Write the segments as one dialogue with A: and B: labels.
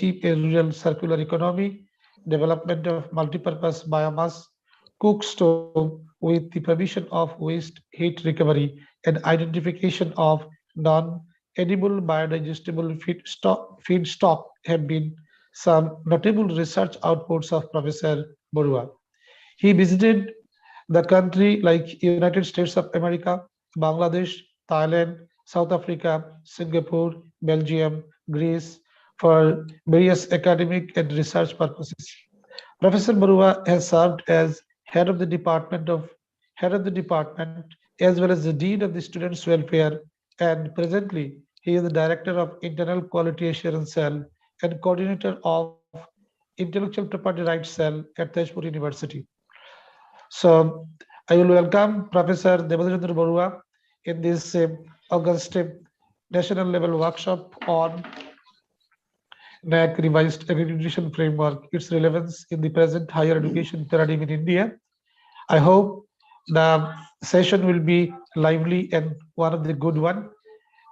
A: a rural circular economy, development of multipurpose biomass, cook stove with the provision of waste heat recovery, and identification of non-edible biodigestible feedstock have been some notable research outputs of Professor Borua. He visited the country like United States of America, Bangladesh, Thailand, South Africa, Singapore, Belgium, Greece for various academic and research purposes. Professor Barua has served as head of the department as well as the dean of the students' welfare, and presently he is the director of internal quality assurance cell and coordinator of intellectual property rights cell at Tezpur University. So I will welcome Professor Devendra Barua in this August national level workshop on NAAC revised accreditation framework, its relevance in the present higher education paradigm in India. I hope the session will be lively and one of the good one.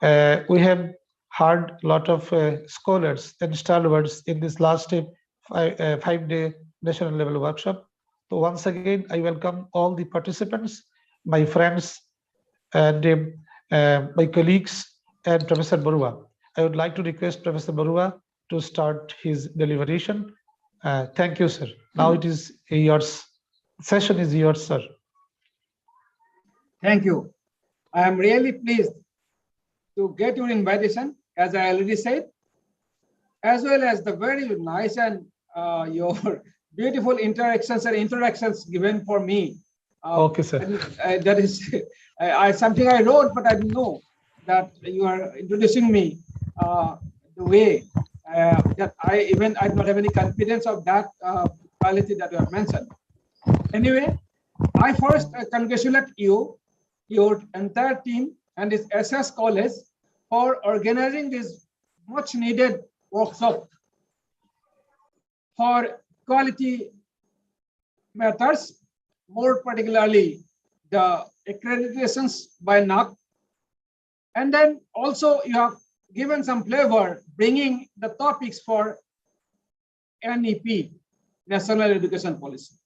A: We have heard a lot of scholars and stalwarts in this last 5-day national level workshop. So once again, I welcome all the participants, my friends, and my colleagues, and Professor Barua. I would like to request Professor Barua to start his deliberation. Thank you, sir. Now it is yours. Session is yours, sir.
B: Thank you. I am really pleased to get your invitation, as I already said, as well as the very nice and your beautiful interactions and introductions given for me.
A: Okay, sir.
B: That is something I wrote, but I didn't know that you are introducing me the way that I do not have any confidence of that quality that you have mentioned. Anyway, I first congratulate you, your entire team, and this SS College for organizing this much needed workshop for quality matters, more particularly the accreditations by NAAC. And then also you have given some flavor, bringing the topics for NEP, National Education Policy.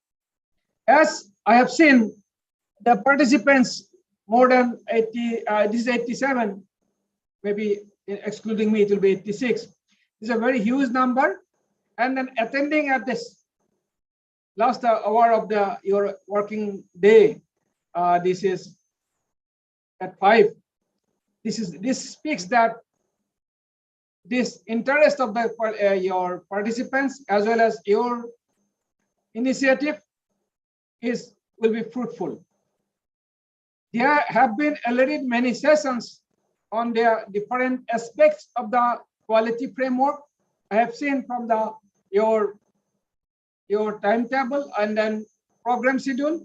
B: As I have seen, the participants more than 80, this is 87, maybe excluding me, it will be 86. It's a very huge number. And then attending at this last hour of your working day, this is at 5. This speaks that this interest of your participants as well as your initiative will be fruitful. There have been already many sessions on the different aspects of the quality framework. I have seen from your timetable and then program schedule,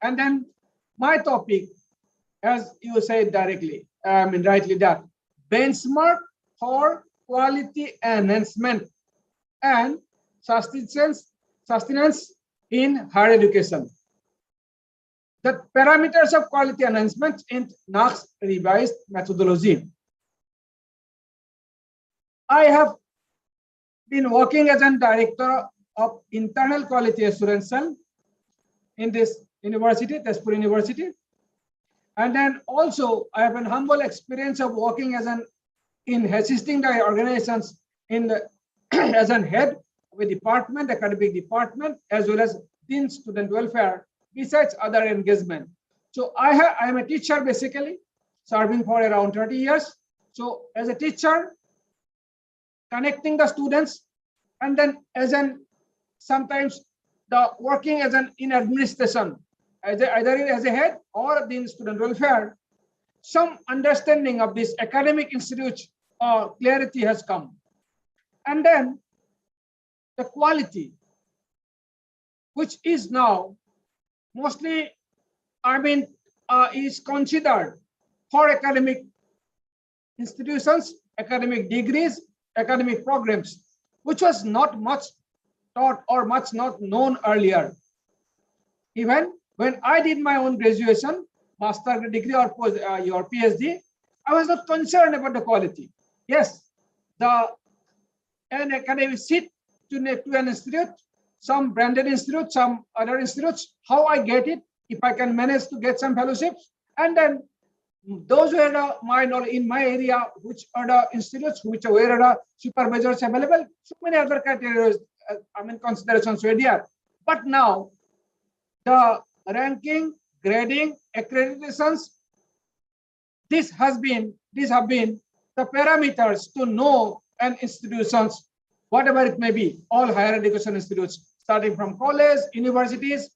B: and then my topic, as you said directly, rightly, that benchmark for quality enhancement and sustenance in higher education. The parameters of quality enhancement in NAAC's revised methodology. I have been working as a director of internal quality assurance cell in this university, Tezpur University. And then also I have a humble experience of working in assisting the organizations in the as a head of a department, academic department, as well as in student welfare, besides other engagement. So I am a teacher basically, serving for around 30 years. So as a teacher, connecting the students, and then sometimes working in administration, either as a head or in student welfare, some understanding of this academic institute or clarity has come. And then the quality, which is now mostly, is considered for academic institutions, academic degrees, academic programs, which was not much taught or much not known earlier. Even when I did my own graduation, master degree or your PhD, I was not concerned about the quality. Yes, the an academic seat to an institute, some branded institute, some other institutes, how I get it, if I can manage to get some fellowships, and then those were my knowledge in my area, which are the institutes, which were the supervisors available, so many other criteria, considerations were there. But now, the ranking, grading, accreditations, these have been the parameters to know an institutions, whatever it may be, all higher education institutes, starting from college, universities,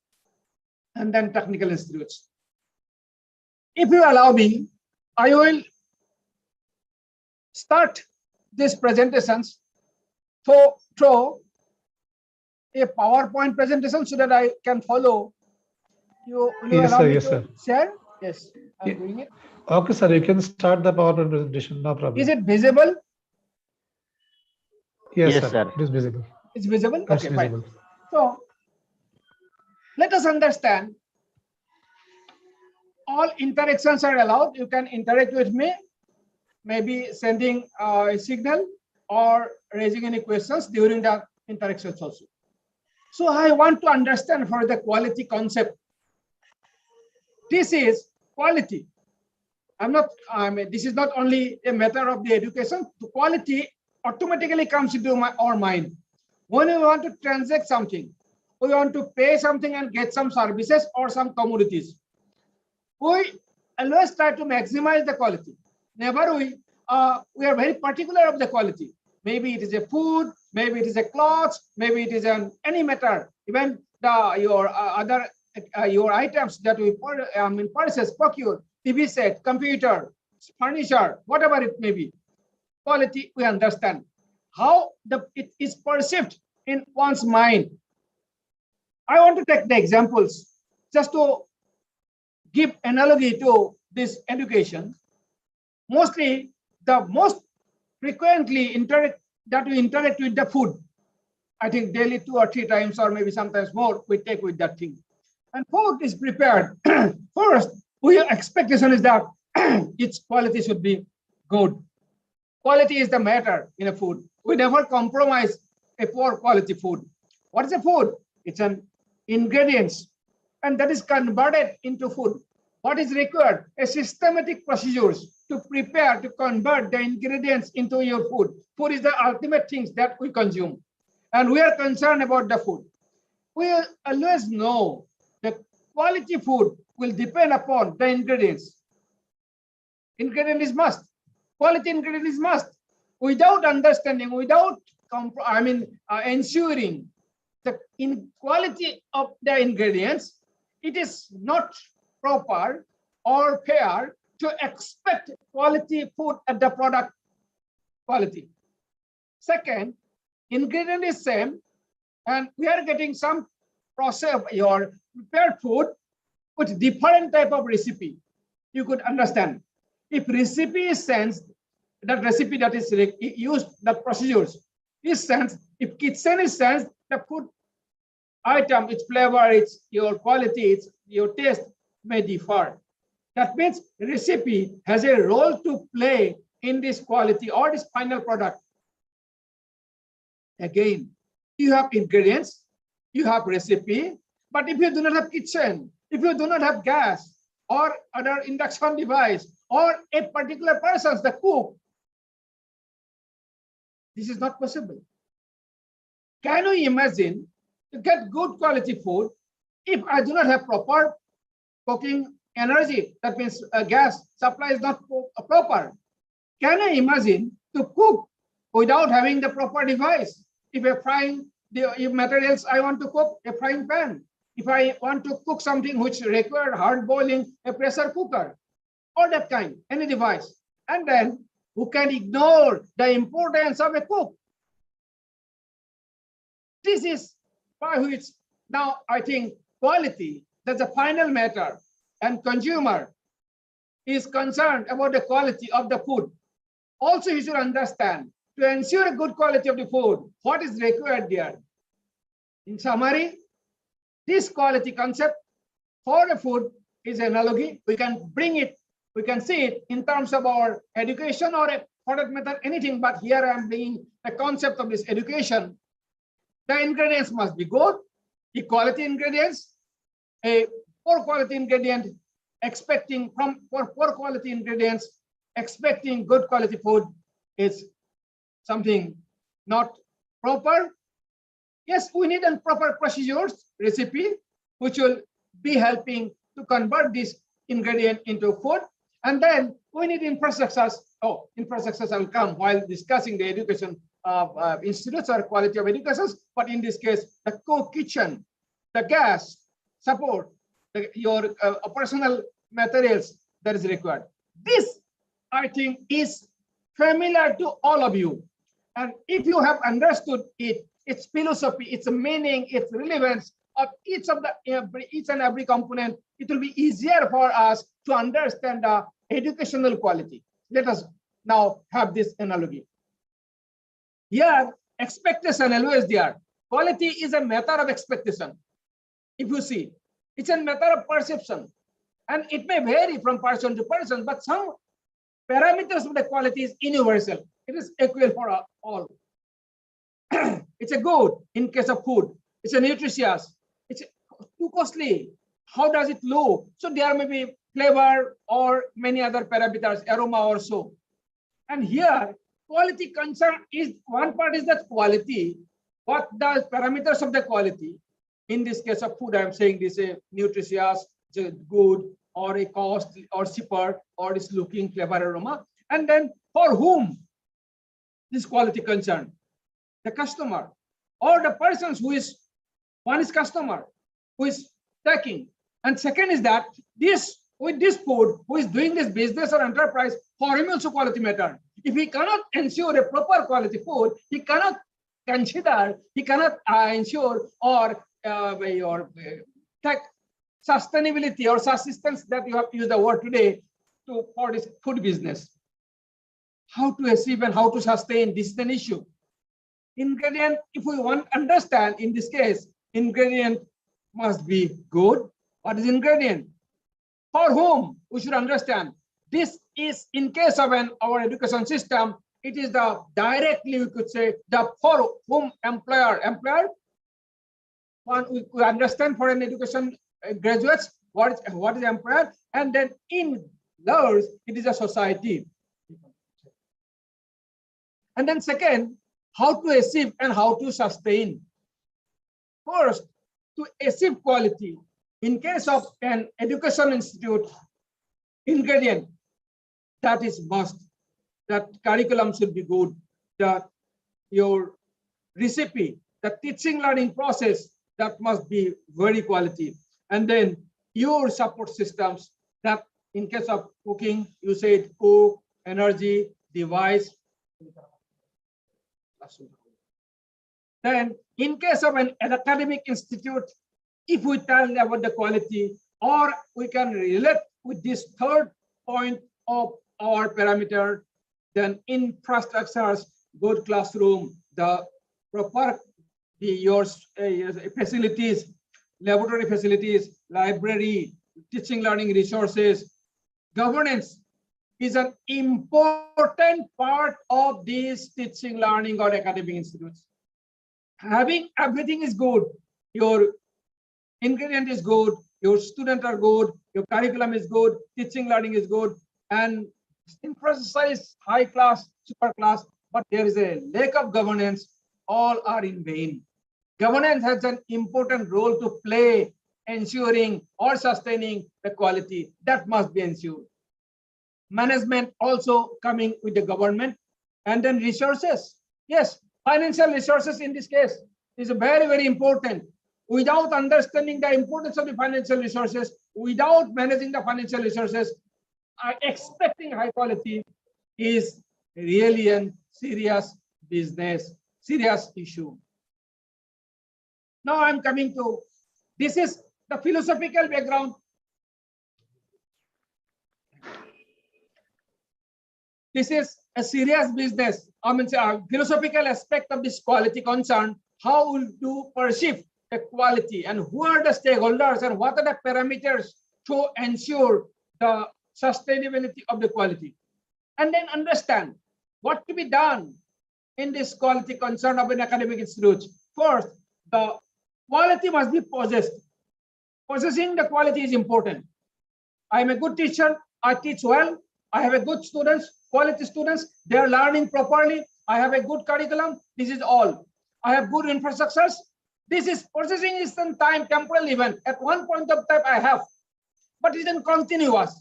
B: and then technical institutes. If you allow me, I will start these presentations through a PowerPoint presentation so that I can follow. Will you
A: Yes,
B: allow
A: sir.
B: me
A: Yes,
B: to
A: sir.
B: share? Yes, I'm doing it.
A: Okay, sir. You can start the PowerPoint presentation. No problem.
B: Is it visible?
A: Yes,
C: Yes,
A: sir.
C: sir.
A: It is visible.
B: It's visible?
A: It's
B: Okay,
A: visible.
B: fine. So let us understand, all interactions are allowed. You can interact with me, maybe sending a signal or raising any questions during the interactions also. So I want to understand for the quality concept. This is quality. This is not only a matter of the education. The quality automatically comes into our mind. When we want to transact something, we want to pay something and get some services or some commodities, we always try to maximize the quality. Never we are very particular of the quality. Maybe it is a food, maybe it is a clothes, maybe it is any matter. Even your other your items that we purchase, procure, TV set, computer, furniture, whatever it may be. Quality, we understand how it is perceived in one's mind. I want to take the examples just to give analogy to this education. Mostly, the most frequently that we interact with the food. I think daily 2 or 3 times, or maybe sometimes more, we take with that thing. And food is prepared. First, our expectation is that its quality should be good. Quality is the matter in a food. We never compromise a poor quality food. What is a food? It's an ingredients, and that is converted into food. What is required? A systematic procedures to prepare, to convert the ingredients into your food. Food is the ultimate things that we consume, and we are concerned about the food. We always know that quality food will depend upon the ingredients. Ingredient is must. Quality ingredient is must. Without understanding, without ensuring the quality of the ingredients, it is not proper or fair to expect quality food at the product quality. Second, ingredient is same, and we are getting some process of your prepared food with different type of recipe. You could understand. If recipe is sensed, that recipe that is used, that procedures is sensed, if kitchen is sensed, the food item, its flavor, its your quality, its your taste may differ. That means recipe has a role to play in this quality or this final product. Again, you have ingredients, you have recipe, but if you do not have kitchen, if you do not have gas or other induction device or a particular person, the cook, this is not possible. Can you imagine to get good quality food if I do not have proper cooking energy? That means gas supply is not proper. Can I imagine to cook without having the proper device? If a frying if materials I want to cook, a frying pan. If I want to cook something which requires hard boiling, a pressure cooker, or that kind, any device. And then who can ignore the importance of a cook? This is by which now I think quality, that's a final matter, and consumer is concerned about the quality of the food. Also, you should understand, to ensure a good quality of the food, what is required there. In summary, this quality concept for the food is analogy. We can bring it, we can see it in terms of our education or for that matter, anything, but here I am bringing the concept of this education. The ingredients must be good, equality ingredients. A poor quality ingredient expecting from poor quality ingredients, expecting good quality food is something not proper. Yes, we need proper procedures, recipe, which will be helping to convert this ingredient into food. And then we need infrastructures. Oh, infrastructures will come while discussing the education of institutes or quality of education. But in this case, the co-kitchen, the gas, support, your operational materials that is required. This, I think, is familiar to all of you. And if you have understood it, its philosophy, its meaning, its relevance of each and every component, it will be easier for us to understand the educational quality. Let us now have this analogy. Here, expectation always there. Quality is a matter of expectation. If you see, it's a matter of perception. And it may vary from person to person, but some parameters of the quality is universal. It is equal for all. It's a good in case of food. It's a nutritious. It's too costly. How does it look? So there may be flavor or many other parameters, aroma or so. And here, quality concern is one part is that quality. What the parameters of the quality? In this case of food, I am saying this is nutritious, it's good, or a cost, or cheaper, or is looking flavor, aroma. And then for whom this quality concern? The customer or the persons who is, one is customer who is taking, and second is that this with this food who is doing this business or enterprise, for him also quality matter. If he cannot ensure a proper quality food, he cannot consider, he cannot ensure or take sustainability or subsistence, that you have used the word today, for this food business. How to achieve and how to sustain, this is an issue. Ingredient, if we want to understand, in this case, ingredient must be good. What is ingredient? For whom? We should understand. This is, in case of our education system, it is the directly, we could say, the for whom employer. One, we understand for an education graduates, what is employer, and then in others, it is a society. And then second, how to achieve and how to sustain. First, to achieve quality, in case of an education institute, ingredient, that is must. That curriculum should be good. That your recipe, the teaching learning process, that must be very quality. And then your support systems, that in case of cooking, you said cook, energy, device. Then in case of an academic institute, if we tell about the quality, or we can relate with this third point of our parameter, then infrastructures, good classroom, the proper your facilities, laboratory facilities, library, teaching learning resources, governance is an important part of these teaching learning or academic institutes. Having everything is good, your ingredient is good, your students are good, your curriculum is good, teaching learning is good, and infrastructure is high class, super class, but there is a lack of governance, all are in vain. Governance has an important role to play, ensuring or sustaining the quality that must be ensured. Management also coming with the government, and then resources. Yes, financial resources in this case is very, very important. Without understanding the importance of the financial resources, without managing the financial resources, expecting high quality is really a serious business, serious issue. Now I'm coming to, this is the philosophical background. This is a serious business. I mean, a philosophical aspect of this quality concern. How will you perceive the quality, and who are the stakeholders, and what are the parameters to ensure the sustainability of the quality? And then understand What to be done in this quality concern of an academic institute? First, the quality must be possessed. Possessing the quality is important. I am a good teacher, I teach well, I have a good students, quality students, they are learning properly, I have a good curriculum, this is all. I have good infrastructures. This is possessing is some time temporal event. At one point of time I have, but it isn't continuous.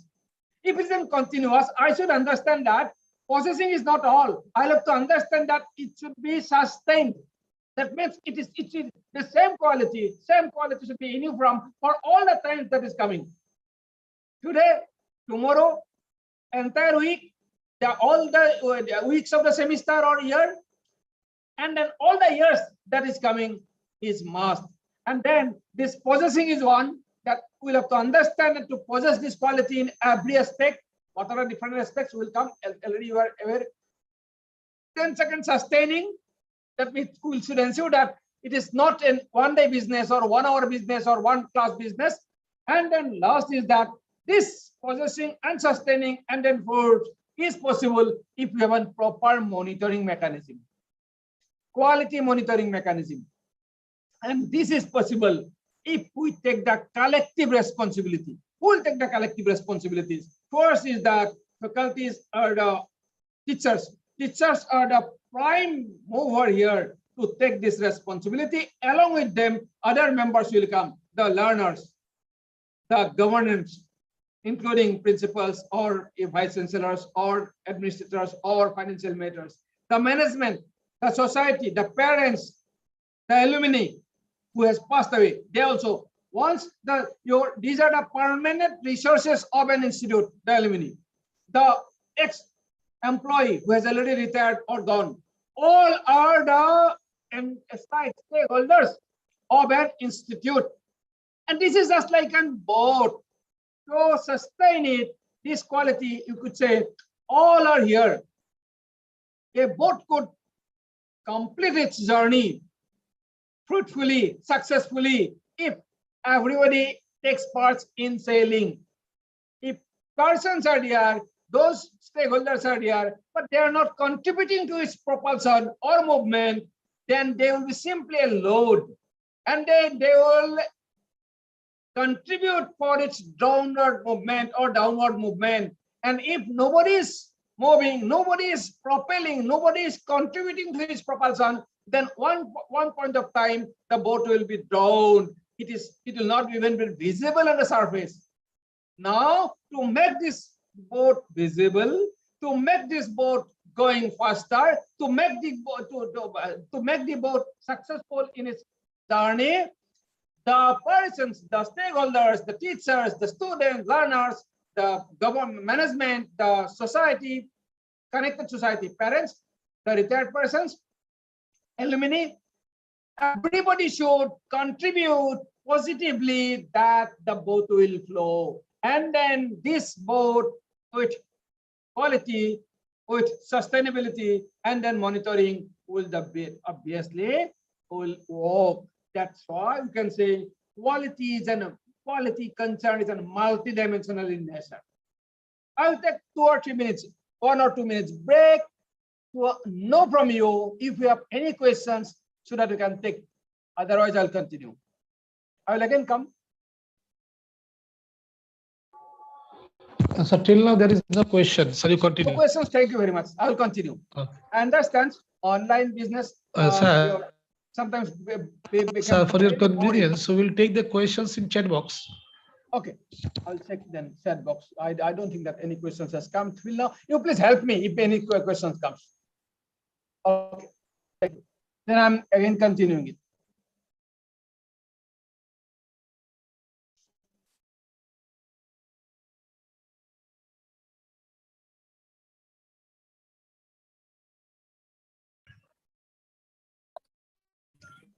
B: If it isn't continuous, I should understand that possessing is not all. I have to understand that it should be sustained. That means it is the same quality should be uniform for all the times that is coming. Today, tomorrow, entire week, all the weeks of the semester or year, and then all the years that is coming is must. And then this possessing is one that we'll have to understand and to possess this quality in every aspect. What are the different aspects will come, already you are aware. Then second, sustaining, that we should ensure that it is not a one-day business or 1 hour business or one class business. And then last is that this possessing and sustaining and then fourth is possible if we have a proper monitoring mechanism, quality monitoring mechanism. And this is possible if we take the collective responsibility. Who will take the collective responsibilities? First is that faculties are the teachers. Teachers are the prime mover here to take this responsibility. Along with them, other members will come, the learners, the governance, including principals or vice chancellors or administrators or financial matters, the management, the society, the parents, the alumni who has passed away. They also, once these are the permanent resources of an institute, the alumni, the ex-employee who has already retired or gone, all are the stakeholders of an institute. And this is just like a boat. To sustain it, this quality, you could say, all are here. A boat could complete its journey fruitfully, successfully, if everybody takes part in sailing. If persons are there, those stakeholders are there, but they are not contributing to its propulsion or movement, then they will be simply a load, and then they will contribute for its downward movement or downward movement. And if nobody is moving, nobody is propelling, nobody is contributing to its propulsion, then one point of time the boat will be drowned. It will not even be visible on the surface. Now, to make this boat visible, to make this boat going faster, to make the boat successful in its journey, the persons, the stakeholders, the teachers, the students, learners, the government, management, the society, connected society, parents, the retired persons, alumni, everybody should contribute positively that the boat will flow. And then this boat with quality, with sustainability, and then monitoring will obviously will work. That's why we can say quality concern is a multidimensional in nature. I'll take 2 or 3 minutes, 1 or 2 minutes break to know from you if you have any questions so that we can take. Otherwise, I'll continue. I will again come.
A: So till now there is no question. So you continue.
B: No questions. Thank you very much. I will continue. Okay. I understand online business.
A: Sir,
B: sometimes
A: sir, for your convenience, so we'll take the questions in chat box.
B: Okay, I'll check then chat box. I don't think that any questions has come till now. You please help me if any questions comes. Okay, thank you. Then I'm again continuing it.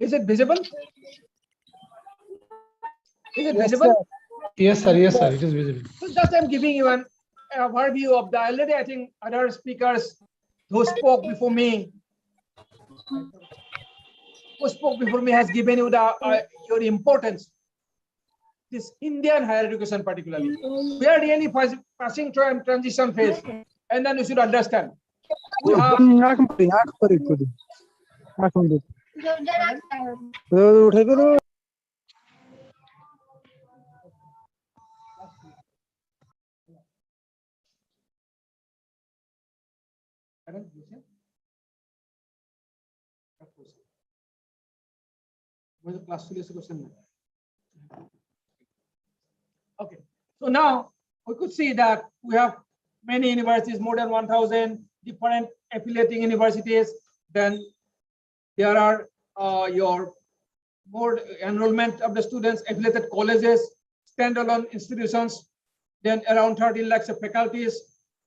B: Is it visible? Is it visible?
A: Yes, sir. Yes, sir. It is visible.
B: So just I'm giving you an overview of the already. I think other speakers who spoke before me, has given you the your importance. This Indian higher education, particularly, we are really passing through a transition phase, and then you should understand we have okay. So now we could see that we have many universities, more than 1,000 different affiliating universities. Then there are your more enrollment of the students, affiliated colleges, standalone institutions, then around 13 lakhs of faculties,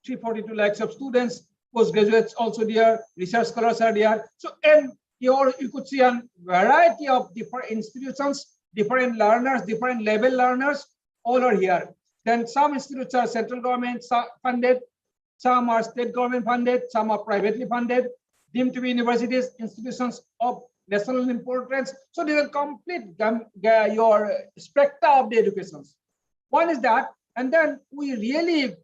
B: 342 lakhs of students, postgraduates also there, research scholars are there. So, and you could see a variety of different institutions, different learners, different level learners, all are here. Then some institutes are central government funded, some are state government funded, some are privately funded, deemed to be universities, institutions of national importance. So there's a complete your spectra of the educations. One is that, and then we really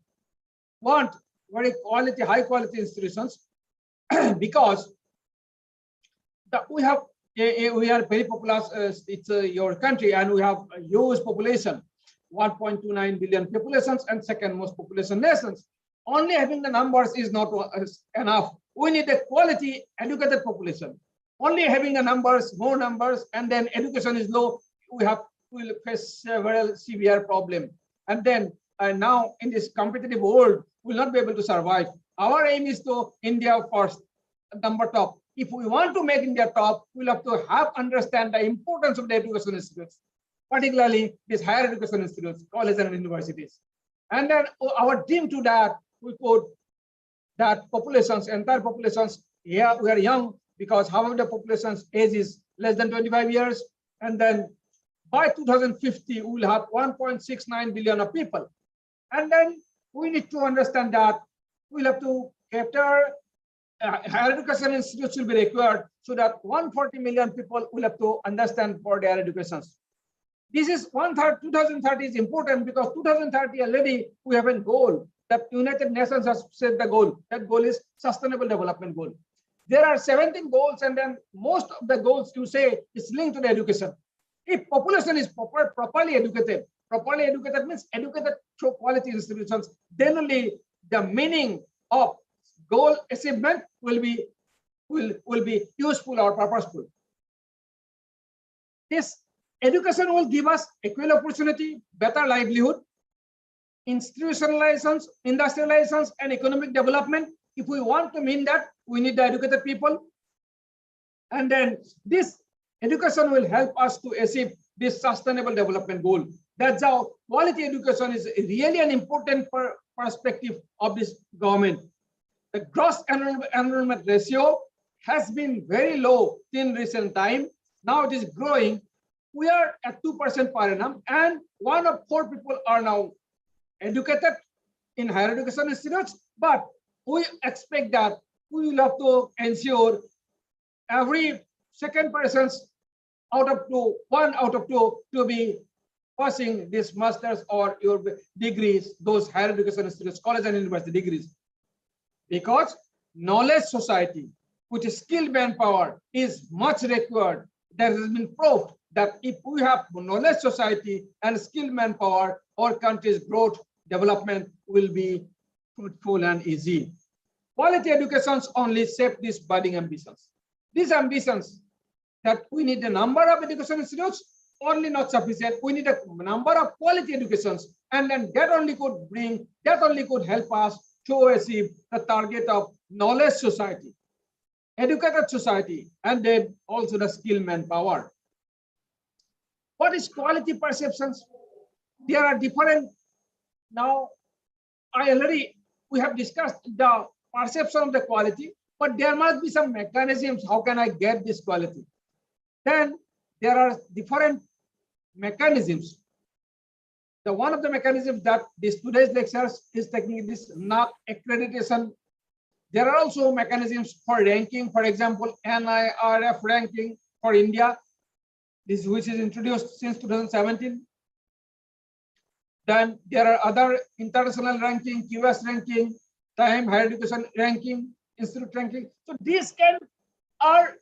B: want very quality, high quality institutions because we are very populous. It's your country, and we have a huge population, 1.29 billion populations, and second most population nations. Only having the numbers is not enough. We need a quality educated population. Only having the numbers, more numbers, and then education is low, we will face several severe problem. And then now in this competitive world, we will not be able to survive. Our aim is to India first, number top. If we want to make India top, we'll have to understand the importance of the education institutes, particularly these higher education institutes, colleges and universities. And then our dream to that, we put that populations, entire populations, yeah, we are young because half of the population's age is less than 25 years. And then by 2050, we will have 1.69 billion of people. And then we need to understand that we'll have to cater higher education institutes will be required so that 140 million people will have to understand for their educations. This is 2030 is important because 2030 already we have a goal that United Nations has set the goal. That goal is sustainable development goal. There are 17 goals, and then most of the goals you say is linked to the education. If population is properly educated means educated through quality institutions, then only the meaning of goal achievement will be useful or purposeful. This education will give us equal opportunity, better livelihood, institutionalizations, industrializations, and economic development. If we want to mean that, we need the educated people. And then this education will help us to achieve this sustainable development goal. That's how quality education is really an important perspective of this government. The gross enrollment ratio has been very low in recent time. Now it is growing. We are at 2% per annum, and 1 of 4 people are now educated in higher education institutes. But we expect that we will have to ensure every second person's one out of two to be passing this masters or your degrees, those higher education institutes, college and university degrees. Because knowledge society, which is skilled manpower, is much required. There has been proved that if we have knowledge society and skilled manpower, our country's growth development will be fruitful and easy. Quality educations only shape these budding ambitions. These ambitions that we need a number of education institutes only not sufficient. We need a number of quality educations, and then that only could help us to achieve the target of knowledge society, educated society, and then also the skilled manpower. What is quality perceptions? There are different. Now, we have discussed the perception of the quality, but there must be some mechanisms. How can I get this quality? Then there are different mechanisms. One of the mechanisms that this today's lectures is taking this NAAC accreditation. There are also mechanisms for ranking, for example, RAF ranking for India, which is introduced since 2017. Then there are other international ranking, QS ranking, time higher education ranking, institute ranking. So these are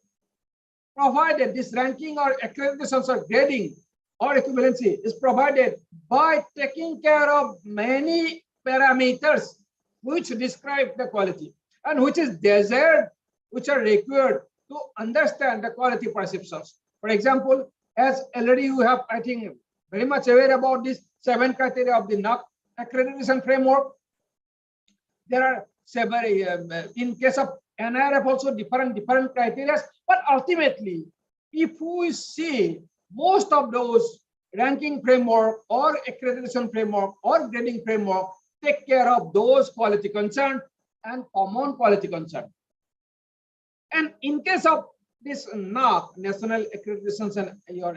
B: provided, this ranking or accreditations or grading or equivalency is provided by taking care of many parameters which describe the quality and which is desired, which are required to understand the quality perceptions. For example, as already you have, I think, very much aware about these 7 criteria of the NAAC accreditation framework. There are several, in case of NRF also different criteria, but ultimately, if we see most of those ranking framework or accreditation framework or grading framework take care of those quality concerns and common quality concern. And in case of this NAAC, National Accreditations and your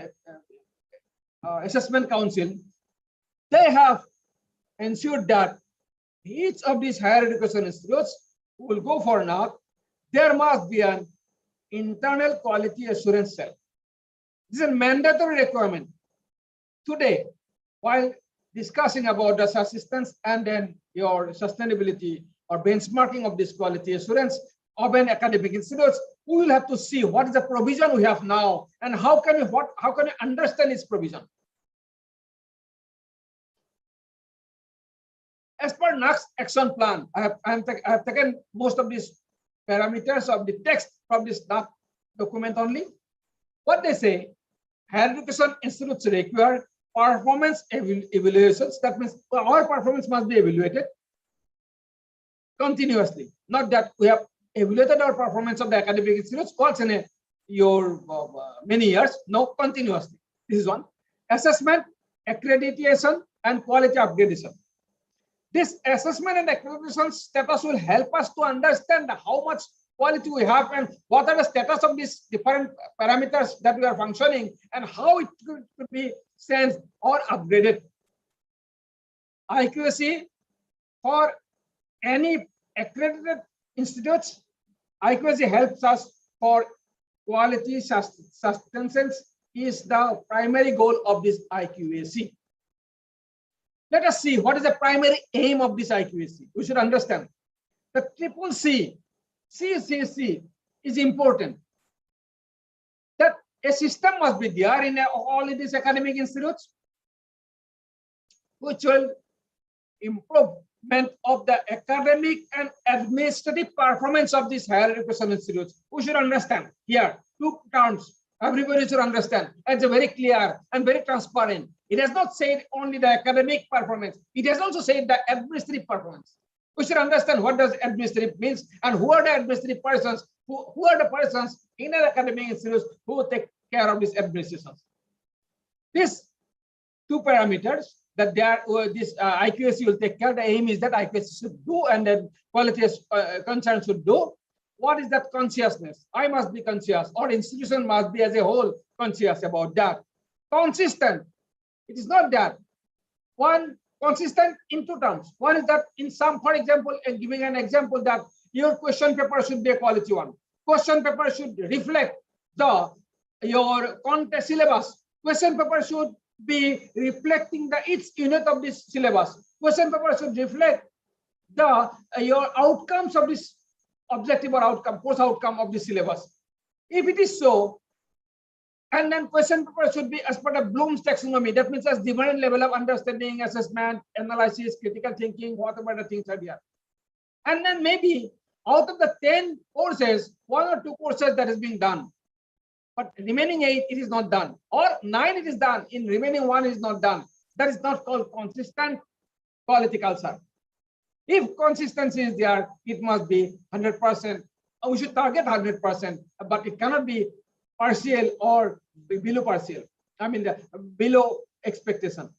B: Assessment Council, they have ensured that each of these higher education institutes who will go for NAAC, there must be an internal quality assurance cell. This is a mandatory requirement. Today, while discussing about the subsistence and then your sustainability or benchmarking of this quality assurance of an academic institutes, we will have to see what is the provision we have now and how can we understand its provision. As per NAAC's action plan, I have taken most of these parameters of the text from this NAAC document only. What they say, higher education institutes require performance evaluations. That means our performance must be evaluated continuously. Not that we have evaluated our performance of the academic institutes once in many years. No, continuously. This is one. Assessment, accreditation, and quality upgradation. This assessment and accreditation status will help us to understand how much quality we have and what are the status of these different parameters that we are functioning and how it could be changed or upgraded. IQAC for any accredited institutes, IQAC helps us for quality sustenance is the primary goal of this IQAC. Let us see what is the primary aim of this IQAC. We should understand the triple C is important. That a system must be there in all of these academic institutes, which will improvement of the academic and administrative performance of these higher education institutes. We should understand here 2 terms. Everybody should understand. It's very clear and very transparent. It has not said only the academic performance. It has also said the administrative performance. We should understand what does administrative means and who are the administrative persons, who are the persons in an academic institutes who take care of these administrations. These 2 parameters that they are this IQAC will take care. The aim is that IQAC should do and then quality concern should do. What is that consciousness? I must be conscious, or institution must be as a whole conscious about that. Consistent. It is not that. One, consistent in 2 terms. One is that in some, for example, and giving an example that your question paper should be a quality one. Question paper should reflect your content syllabus. Question paper should be reflecting each unit of this syllabus. Question paper should reflect your outcomes of this objective or outcome, course outcome of the syllabus. If it is so, and then question paper should be as per the Bloom's taxonomy. That means as different level of understanding, assessment, analysis, critical thinking, whatever the things are there. And then maybe out of the 10 courses, 1 or 2 courses that is being done, but remaining 8 it is not done, or 9 it is done, in remaining 1 is not done. That is not called consistent quality culture. If consistency is there, it must be 100%. We should target 100%, but it cannot be partial or below partial. I mean, below expectation.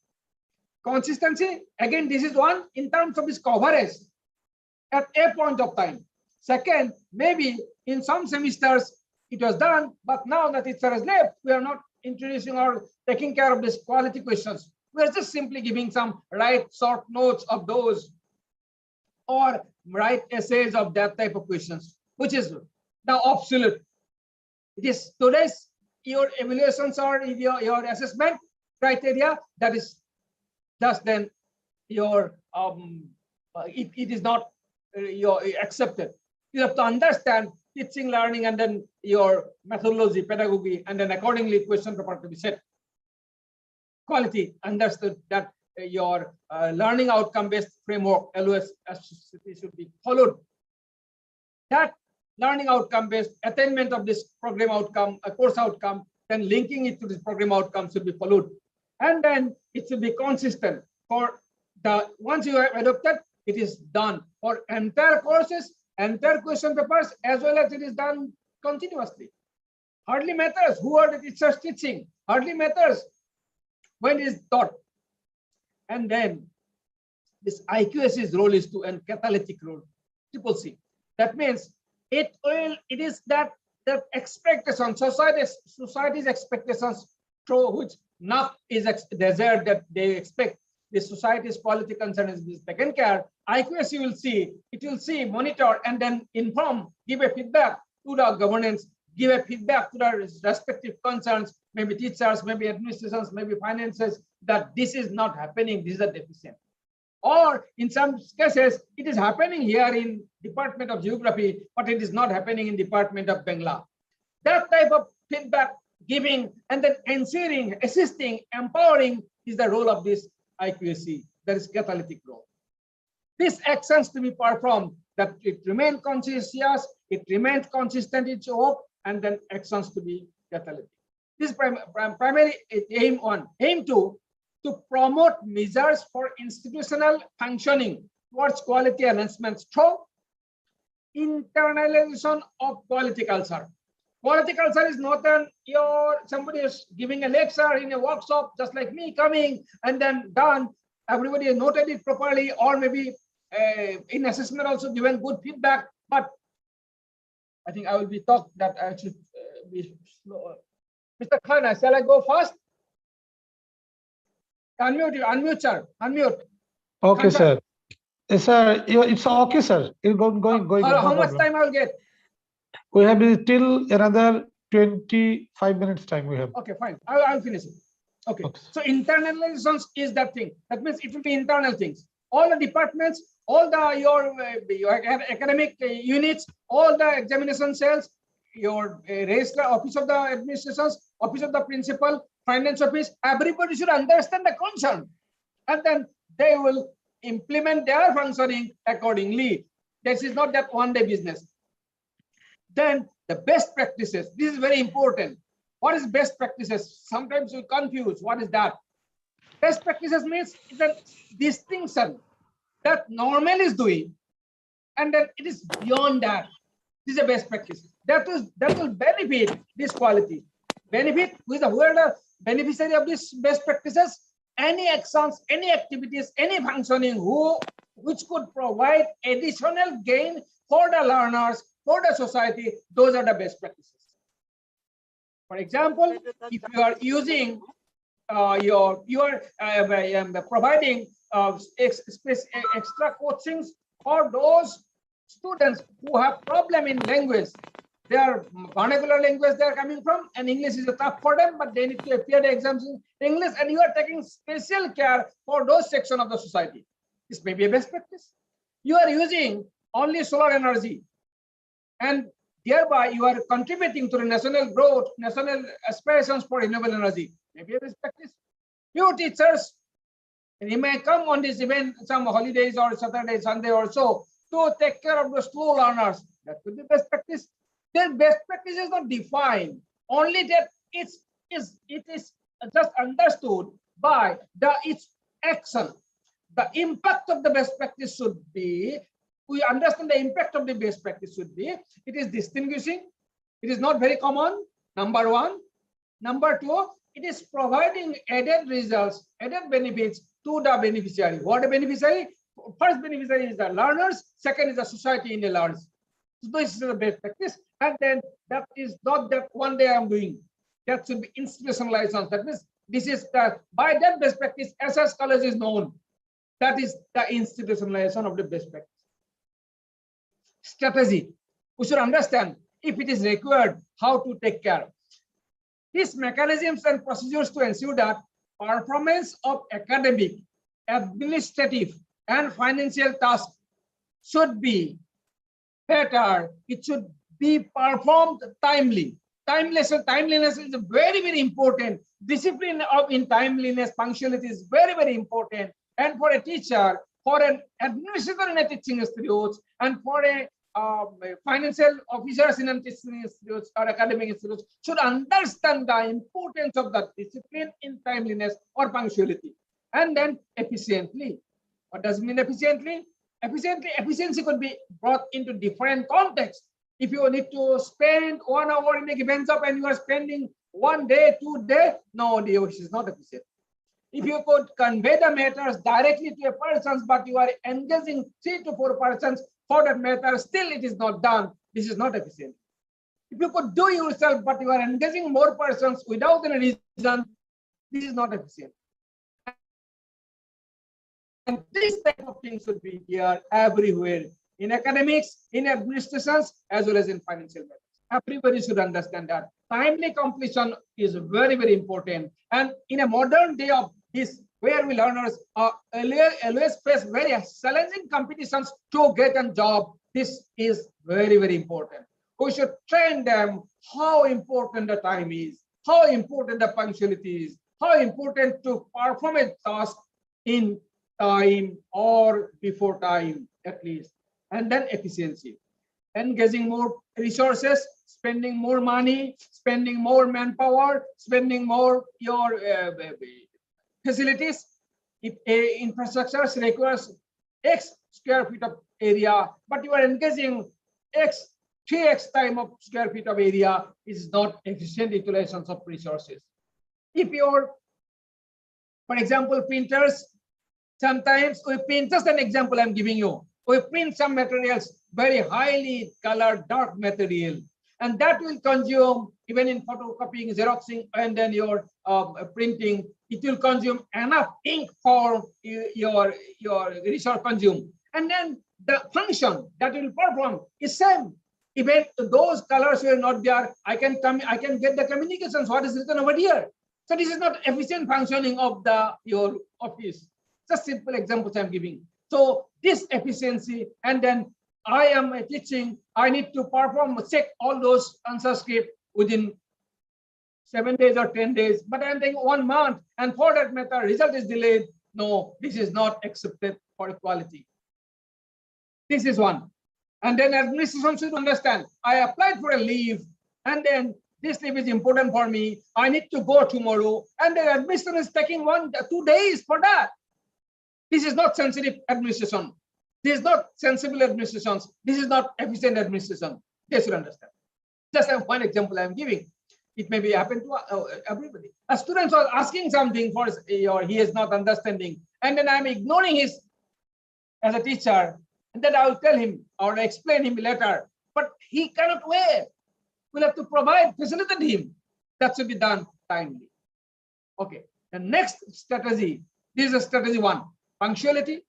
B: Consistency, again, this is one in terms of this coverage at a point of time. Second, maybe in some semesters it was done, but now that it has left, we are not introducing or taking care of these quality questions. We are just simply giving some short notes of those or write essays of that type of questions, which is now obsolete. It is today's your evaluations or your assessment criteria, that is just then your it is not accepted. You have to understand teaching, learning, and then your methodology, pedagogy, and then accordingly question paper to be set. Quality, understood that your learning outcome-based framework, LOS, should be followed. That learning outcome-based attainment of this program outcome, a course outcome, then linking it to this program outcome should be followed. And then it should be consistent for the, once you have adopted, it is done for entire courses, entire question papers, as well as it is done continuously. Hardly matters who are the teachers teaching, hardly matters when it is taught. And then this IQAC's role is to a catalytic role, CCC. That means it is that expectation, society's expectations through which NAAC is desired that they expect the society's quality concern is taken care. IQAC will see, it will see, monitor, and then inform, give a feedback to the governance, give a feedback to the respective concerns, maybe teachers, maybe administrations, maybe finances, that this is not happening, this is a deficient. Or in some cases, it is happening here in Department of Geography, but it is not happening in Department of Bangla. That type of feedback giving and then ensuring, assisting, empowering is the role of this IQAC, that is catalytic role. These actions to be performed, that it remains conscious, it remains consistent in hope, and then actions to be catalytic. This primary aim to promote measures for institutional functioning towards quality enhancements through internalization of quality culture. Quality culture is not somebody is giving a lecture in a workshop, just like me coming and then done. Everybody has noted it properly, or maybe in assessment also given good feedback. But I think I will be taught that I should be slow. Mr. Khan, shall I go first? Unmute, sir. Unmute.
A: Okay,
B: Khan,
A: sir. Yes, sir. It's okay, sir. It's going.
B: How much time I will get?
A: We have till another 25 minutes time. We have.
B: Okay, fine. I'll finish it. Okay. So internalizations is that thing. That means it will be internal things. All the departments, all your academic units, all the examination cells, your registrar, office of the administrations, office of the principal, finance office, everybody should understand the concern, and then they will implement their functioning accordingly. This is not that one-day business. Then the best practices. This is very important. What is best practices? Sometimes we confuse. What is that? Best practices means the distinction that normal is doing, and then it is beyond that. This is a best practice. That will benefit this quality. Benefit with the word beneficiary of these best practices, any actions, any activities, any functioning which could provide additional gain for the learners, for the society, those are the best practices. For example, if you are using you are providing extra coachings for those students who have problem in language. Their vernacular language they are coming from, and English is tough for them, but they need to appear the exams in English, and you are taking special care for those section of the society. This may be a best practice. You are using only solar energy, and thereby you are contributing to the national growth, national aspirations for renewable energy. Maybe a best practice. You teachers, you may come on this event, some holidays or Saturday, Sunday or so, to take care of the school learners. That could be best practice. Then best practice is not defined. Only that it is just understood by its action. The impact of the best practice should be, we understand the impact of the best practice should be, it is distinguishing, it is not very common, number one. Number two, it is providing added results, added benefits to the beneficiary. What a beneficiary? First beneficiary is the learners, second is the society in the learners. So this is the best practice, and then that is not that one day I'm doing. That should be institutionalization. That means this is that by that best practice, SS college is known. That is the institutionalization of the best practice. Strategy. We should understand if it is required, how to take care. These mechanisms and procedures to ensure that performance of academic, administrative, and financial tasks should be matter, it should be performed timely. Timeliness is very, very important. Discipline in timeliness, punctuality is very, very important. And for a teacher, for an administrator in a teaching institute, and for a financial officers in a teaching institutes or academic institutes should understand the importance of the discipline in timeliness or punctuality. And then efficiently. What does it mean efficiently? Efficiency could be brought into different contexts. If you need to spend 1 hour in a given job and you are spending 1 day, 2 days, no, this is not efficient. If you could convey the matters directly to a person, but you are engaging 3 to 4 persons for that matter, still it is not done. This is not efficient. If you could do yourself, but you are engaging more persons without any reason, this is not efficient. And this type of thing should be here everywhere, in academics, in administrations, as well as in financial matters. Everybody should understand that timely completion is very, very important. And in a modern day of this, where we learners always face very challenging competitions to get a job, this is very, very important. We should train them how important the time is, how important the punctuality is, how important to perform a task in time or before time at least. And then efficiency, engaging more resources, spending more money, spending more manpower, spending more your facilities. If a infrastructure requires X square feet of area, but you are engaging 3x time of square feet of area, is not efficient utilization of resources. If your, for example, printers, sometimes we print, just an example I'm giving you, we print some materials, very highly colored, dark material, and that will consume, even in photocopying, xeroxing, and then your printing, it will consume enough ink for your resource consume. And then the function that will perform is same. Even those colors were not there, I can get the communications, what is written over here. So this is not efficient functioning of your office. Just simple examples I'm giving. So this efficiency, and then I am teaching, I need to perform, check all those answer script within 7 days or 10 days, but I'm taking 1 month, and for that matter, result is delayed. No, this is not accepted for equality. This is one. And then administration should understand, I applied for a leave, and then this leave is important for me. I need to go tomorrow, and the administration is taking 2 days for that. This is not sensitive administration. This is not sensible administration. This is not efficient administration. They should understand. Just one example I'm giving. It may be happen to everybody. A student was asking something for or he is not understanding, and then I'm ignoring his as a teacher, and then I will tell him or explain him later. But he cannot wait. We'll have to facilitate him. That should be done timely. Okay. The next strategy. This is strategy 1. Punctuality,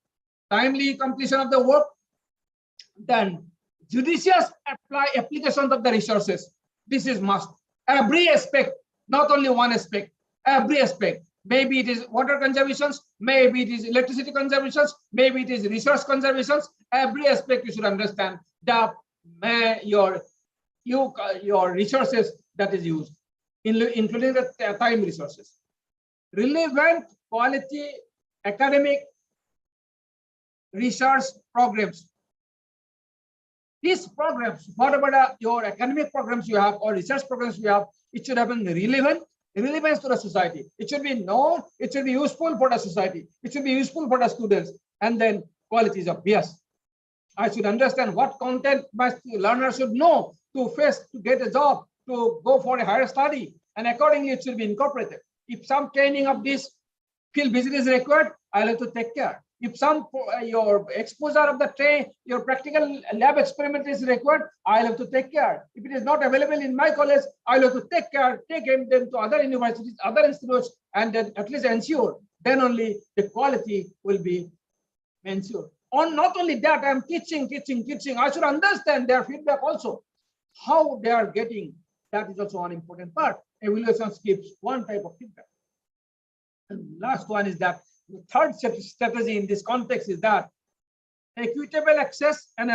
B: timely completion of the work, then judicious application of the resources. This is must. Every aspect, not only one aspect, every aspect. Maybe it is water conservation, maybe it is electricity conservation, maybe it is resource conservation. Every aspect you should understand your resources that is used, including the time resources. Relevant quality academic research programs. These programs, whatever your academic programs you have or research programs you have, it should have been relevance to the society. It should be known, it should be useful for the society, it should be useful for the students, and then quality is obvious. I should understand what content my learner should know to get a job, to go for a higher study, and accordingly it should be incorporated. If some training of this field visit is required, I'll have to take care. If some your exposure of the your practical lab experiment is required, I'll have to take care. If it is not available in my college, I'll have to take them to other universities, other institutes, and then at least ensure. Then only the quality will be ensured. On not only that, I'm teaching. I should understand their feedback also, how they are getting. That is also an important part. Evaluation gives one type of feedback. And last one is that the third strategy in this context is that equitable access and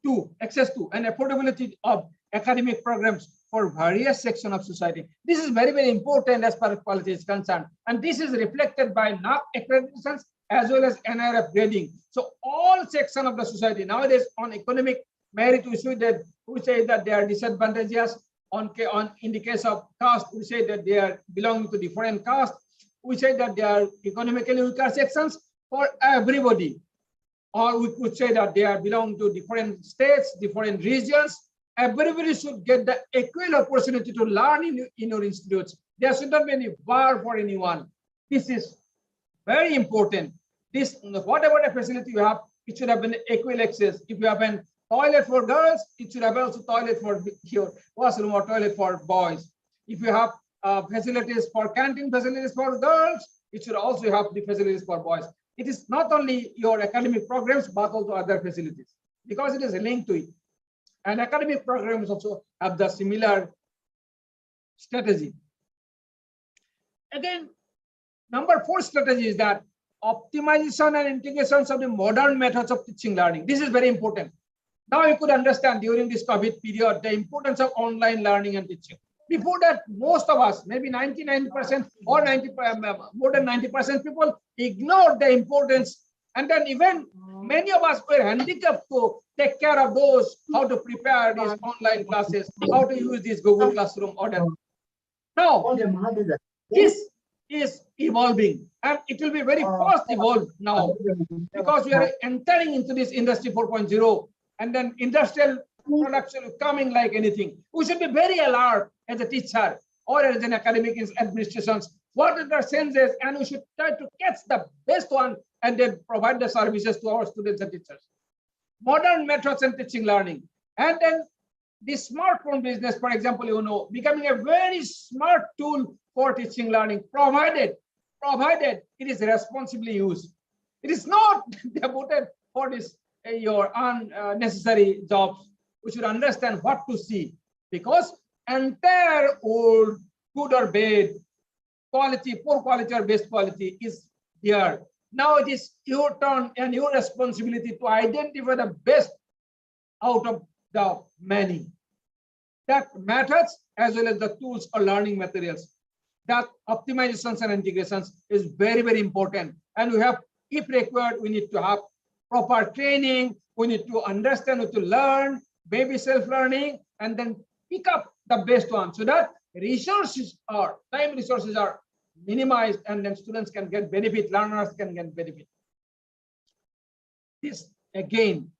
B: to access to and affordability of academic programs for various sections of society. This is very, very important as far as quality is concerned. And this is reflected by NAAC accreditations as well as NRF grading. So all sections of the society nowadays on economic merit, we say that they are disadvantageous. In the case of caste, we say that they are belonging to different caste. We say that they are economically weaker sections for everybody. Or we could say that they are belong to different states, different regions. Everybody should get the equal opportunity to learn in your institutes. There should not be any bar for anyone. This is very important. This, whatever the facility you have, it should have an equal access. If you have a toilet for girls, it should have also toilet for your washroom or toilet for boys. If you have facilities for canteen facilities for girls, it should also have the facilities for boys. It is not only your academic programs, but also other facilities, because it is linked to it. And academic programs also have the similar strategy. Again, number 4 strategy is that optimization and integrations of the modern methods of teaching learning. This is very important. Now you could understand during this COVID period the importance of online learning and teaching. Before that, most of us, maybe 99% or more than 90% people ignored the importance. And then even many of us were handicapped to take care of those, how to prepare these online classes, how to use this Google Classroom order. Now, this is evolving and it will be very fast evolved now, because we are entering into this industry 4.0, and then industrial production is coming like anything. We should be very alert as a teacher or as an academic administrations, what are the senses, and we should try to catch the best one and then provide the services to our students and teachers. Modern methods and teaching learning. And then the smartphone business, for example, becoming a very smart tool for teaching learning, provided it is responsibly used. It is not devoted for this your unnecessary jobs. We should understand what to see, because entire old, good or bad, quality, poor quality or best quality is there. Now it is your turn and your responsibility to identify the best out of the many. That methods as well as the tools or learning materials, that optimizations and integrations is very, very important. And we have, if required, we need to have proper training. We need to understand how to learn, maybe self-learning, and then pick up the best one, so that time resources are minimized, and then students can get benefit, learners can get benefit. This again,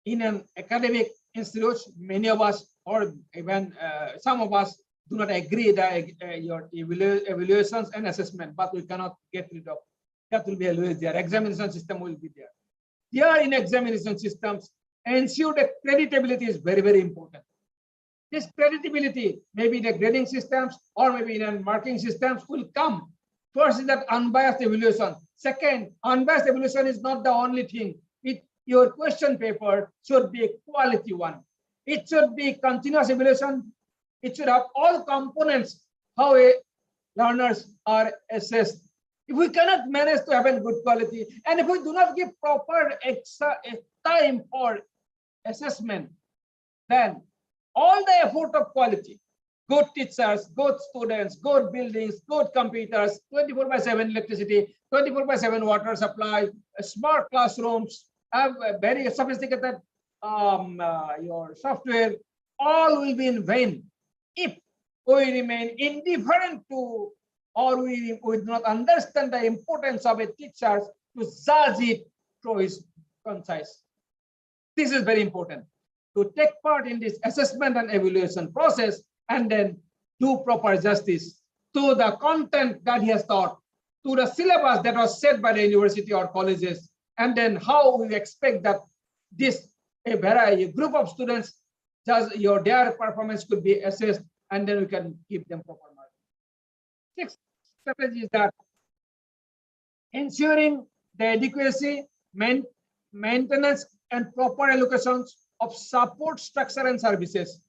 B: in an academic institute, many of us, or even some of us, do not agree that your evaluations and assessment, but we cannot get rid of. That will be always there. Examination system will be there. Here in examination systems, ensure that creditability is very, very important. This creditability, maybe in the grading systems or maybe in marking systems, will come. First is that unbiased evaluation. Second, unbiased evaluation is not the only thing. Your question paper should be a quality one. It should be continuous evaluation. It should have all components, how learners are assessed. If we cannot manage to have a good quality, and if we do not give proper time for assessment, then all the effort of quality, good teachers, good students, good buildings, good computers, 24/7 electricity, 24/7 water supply, smart classrooms, have a very sophisticated your software, all will be in vain if we remain indifferent to, or we do not understand the importance of a teacher to judge it through his concise. This is very important, to take part in this assessment and evaluation process, and then do proper justice to the content that he has taught, to the syllabus that was set by the university or colleges, and then how we expect that a group of students, their performance could be assessed, and then we can give them proper marks. Sixth strategy is that ensuring the adequacy, maintenance, and proper allocations of support structure and services.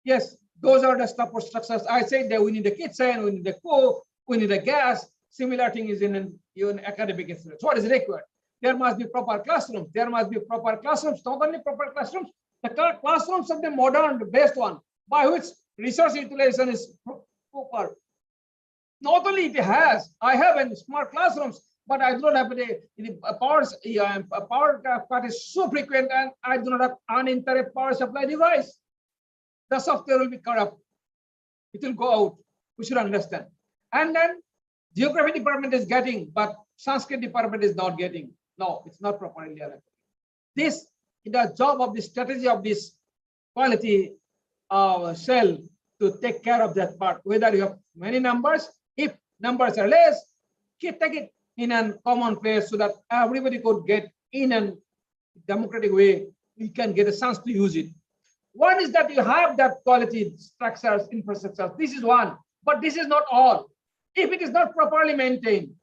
B: Yes, those are the support structures. I said that we need a kitchen, we need a cook, we need a gas. Similar thing is in academic institutes. What is required? there must be proper classrooms. There must be proper classrooms, not only proper classrooms, the classrooms of the modern based one, by which resource utilization is proper. Not only it has, I have in smart classrooms, but I do not have a power cut is so frequent, and I do not have uninterrupted power supply device. The software will be corrupt. It will go out. We should understand. And then geography department is getting, but Sanskrit department is not getting. No, it's not properly allocated. This is the job of the strategy of this quality cell to take care of that part. Whether you have many numbers, if numbers are less, take it in a common place so that everybody could get in a democratic way. We can get a chance to use it. One is that you have that quality structures, infrastructure. This is one, but this is not all. If it is not properly maintained,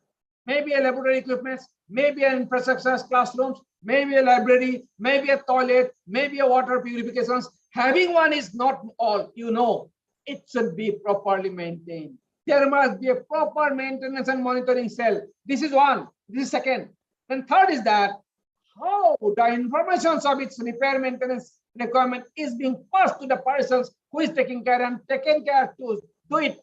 B: maybe a laboratory equipment, maybe an infrastructure, classrooms, maybe a library, maybe a toilet, maybe a water purifications. Having one is not all. You know, it should be properly maintained. There must be a proper maintenance and monitoring cell. This is one. This is second. Then third is that how the information of its repair maintenance requirement is being passed to the persons who is taking care and taken care to do it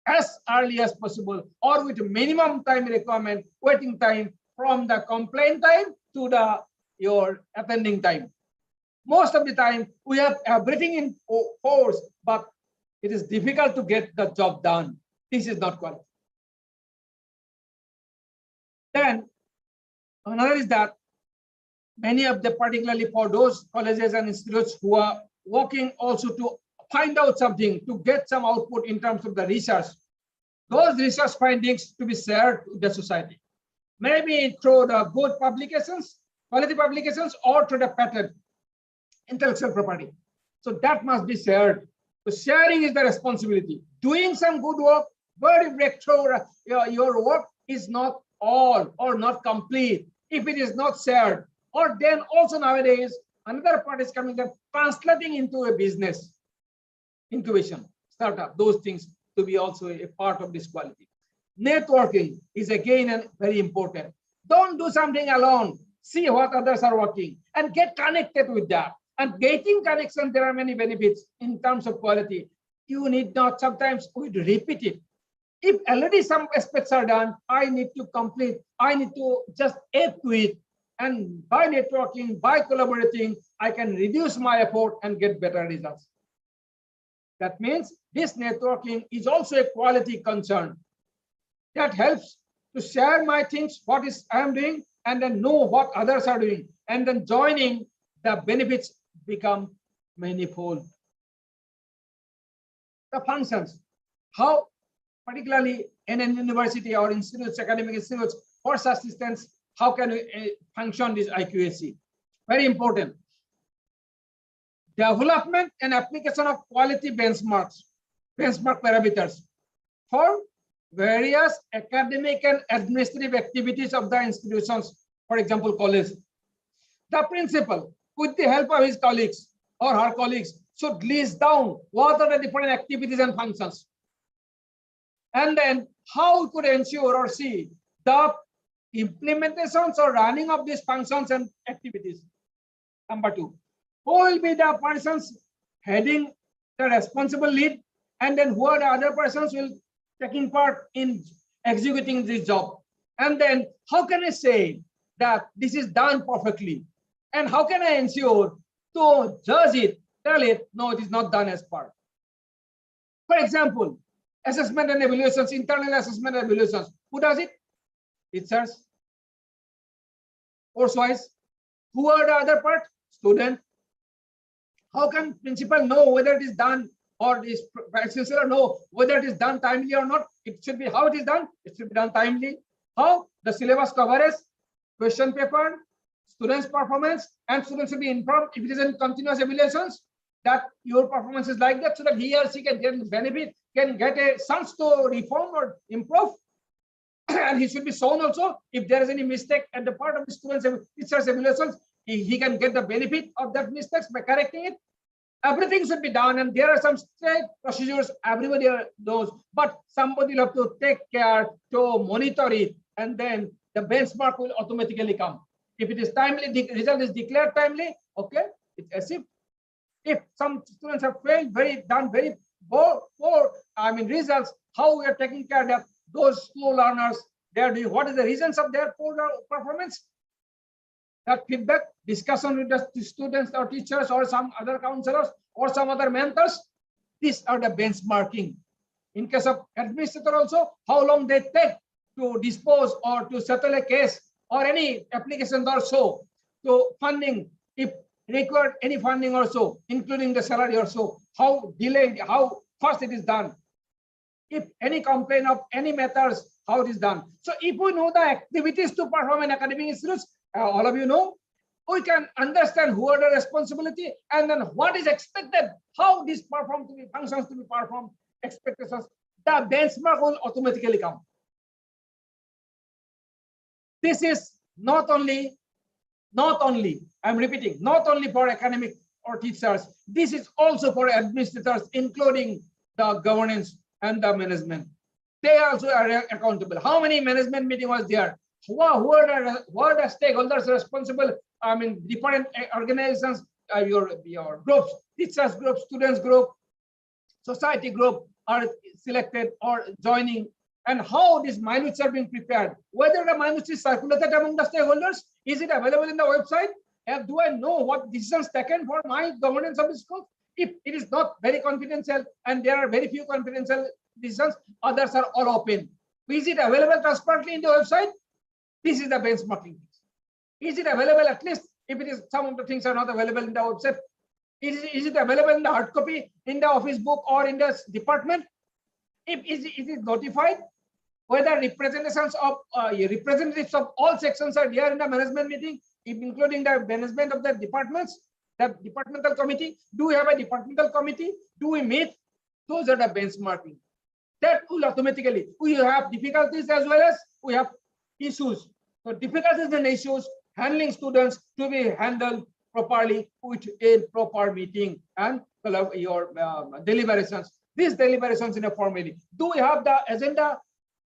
B: as early as possible, or with minimum time requirement, waiting time from the complaint time to the your attending time. Most of the time we have everything in force, but it is difficult to get the job done. This is not quality. Then another is that many of the, particularly for those colleges and institutes who are working also to find out something, to get some output in terms of the research, those research findings to be shared with the society. Maybe through the good publications, quality publications, or through the patent, intellectual property. So that must be shared. So sharing is the responsibility. Doing some good work, very breakthrough, your work is not all or not complete if it is not shared. Or then also nowadays, another part is coming that translating into a business, incubation, startup, those things to be also a part of this quality. Networking is again very important. Don't do something alone. See what others are working and get connected with that. And getting connection, there are many benefits in terms of quality. You need not, sometimes we repeat it. If already some aspects are done, I need to complete, I need to just add to it. And by networking, by collaborating, I can reduce my effort and get better results. That means this networking is also a quality concern. That helps to share my things, what is I am doing, and then know what others are doing. And then joining, the benefits become manifold. The functions, how particularly in a university or institutes, academic institutes, for assistance, how can we function this IQAC? Very important. Development and application of quality benchmark parameters for various academic and administrative activities of the institutions, for example, college. The principal, with the help of his colleagues or her colleagues, should list down what are the different activities and functions. And then how we could ensure or see the implementations or running of these functions and activities. Number two, who will be the persons heading the responsible lead, and then who are the other persons will taking part in executing this job. And then how can I say that this is done perfectly? And how can I ensure to judge it, tell it, no, it is not done as part. For example, assessment and evaluations, internal assessment and evaluations. Who does it? Teachers. Course-wise. Who are the other part? Student. How can principal know whether it is done, or is vice chancellor know whether it is done timely or not? It should be how it is done. It should be done timely. How? The syllabus coverage, question paper, students' performance, and students should be informed if it is in continuous evaluations that your performance is like that, so that he or she can get benefit, can get a chance to reform or improve. And he should be shown also if there is any mistake at the part of the students' teachers' evaluations, he can get the benefit of that mistakes by correcting it. Everything should be done, and there are some strict procedures everybody knows, but somebody will have to take care to monitor it, and then the benchmark will automatically come. If it is timely, the result is declared timely, okay, it's as if some students have failed, done very poor, results, how we are taking care that those slow learners, they are doing, what is the reasons of their poor performance? That feedback, discussion with the students or teachers or some other counselors or some other mentors, these are the benchmarking. In case of administrator also, how long they take to dispose or to settle a case or any applications or so. So funding, if required any funding or so, including the salary or so, how delayed, how fast it is done. If any complaint of any methods, how it is done. So if we know the activities to perform in academic institutes, all of you know, we can understand who are the responsibility and then what is expected, how this functions to be performed, expectations, the benchmark will automatically come. This is not only, I'm repeating, not only for academic or teachers, this is also for administrators, including the governance and the management. They also are accountable. How many management meeting was there? Who are the stakeholders responsible? Different organizations, your groups, teachers group, students group, society group are selected or joining, and how these minutes are being prepared. Whether the minutes is circulated among the stakeholders, is it available in the website? Do I know what decisions taken for my governance of the school? If it is not very confidential and there are very few confidential decisions, others are all open. Is it available transparently in the website? This is the benchmarking. Is it available, at least if it is, some of the things are not available in the website? Is it available in the hard copy, in the office book or in the department? If it is notified, whether representations of representatives of all sections are there in the management meeting, including the management of the departments, the departmental committee. Do we have a departmental committee? Do we meet? Those are the benchmarking. That will automatically, we have difficulties as well as we have issues. So difficulties and issues, handling students to be handled properly with a proper meeting and your deliberations. These deliberations in a formally. Do we have the agenda,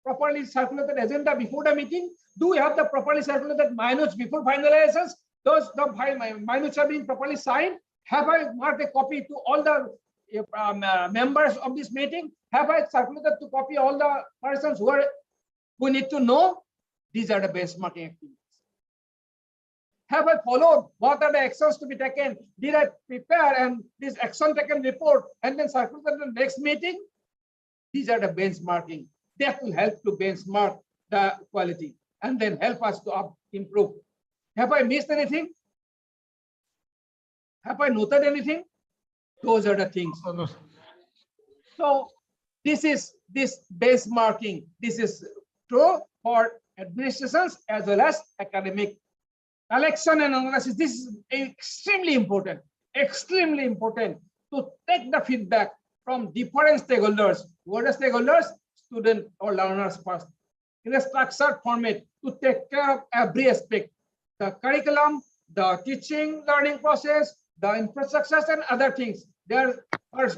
B: properly circulated agenda before the meeting? Do we have the properly circulated minutes before finalizations? Those the minutes are being properly signed. Have I marked a copy to all the members of this meeting? Have I circulated to copy all the persons who need to know? These are the benchmarking activities. Have I followed? What are the actions to be taken? Did I prepare and this action taken report and then circulate the next meeting? These are the benchmarking. That will help to benchmark the quality and then help us to improve. Have I missed anything? Have I noted anything? Those are the things. So this is this benchmarking. This is true for administrations as well as academic. Collection and analysis, this is extremely important to take the feedback from different stakeholders. What are stakeholders? Student or learners first. In a structured format to take care of every aspect. The curriculum, the teaching, learning process, the infrastructures and other things. Their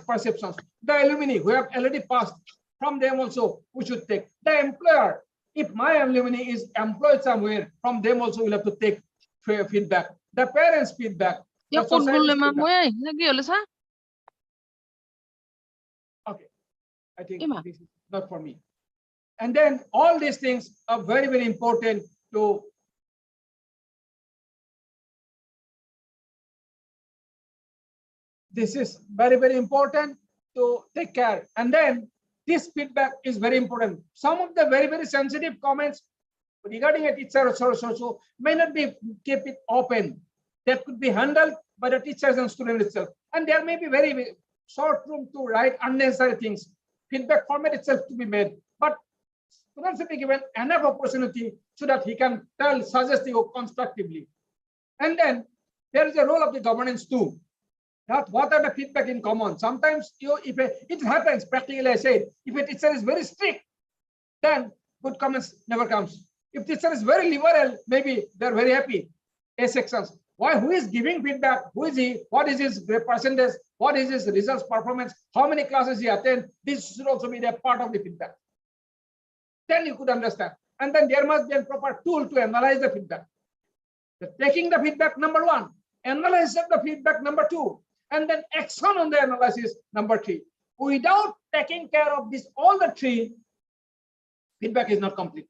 B: perceptions. The alumni who have already passed, from them also we should take. The employer, if my alumni is employed somewhere, from them also we'll have to take feedback. The parents' feedback. The society's feedback. Okay, I think this is not for me. And then all these things are very, very important to this is very, very important to take care. And then this feedback is very important. Some of the very, very sensitive comments regarding a teacher or so may not be keep it open. That could be handled by the teachers and students itself. And there may be very, very short room to write unnecessary things. Feedback format itself to be made. But students should be given enough opportunity so that he can tell, suggest you constructively. And then there is a role of the governance too. That what are the feedback in common? Sometimes it happens practically, I said, if a teacher is very strict, then good comments never comes. If teacher is very liberal, maybe they're very happy. A sections. Why? Who is giving feedback? Who is he? What is his percentage? What is his results performance? How many classes he attend? This should also be a part of the feedback. Then you could understand. and then there must be a proper tool to analyze the feedback. Taking the feedback, number one, analysis of the feedback, number two, and then action on the analysis, number three. Without taking care of this, all the three, feedback is not complete.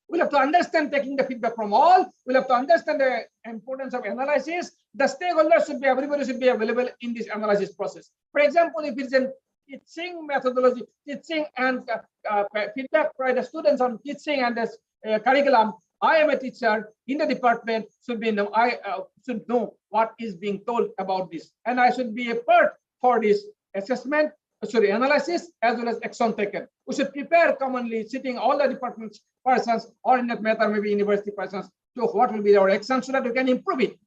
B: We'll have to understand taking the feedback from all. We'll have to understand the importance of analysis. The stakeholders should be, everybody should be available in this analysis process. For example, if it's a teaching methodology, teaching and feedback by the students on teaching and this curriculum, I am a teacher in the department, should know what is being told about this, and I should be a part for this assessment, analysis, as well as action taken. We should prepare commonly, sitting all the departments persons, or in that matter maybe university persons, to what will be our action so that we can improve it,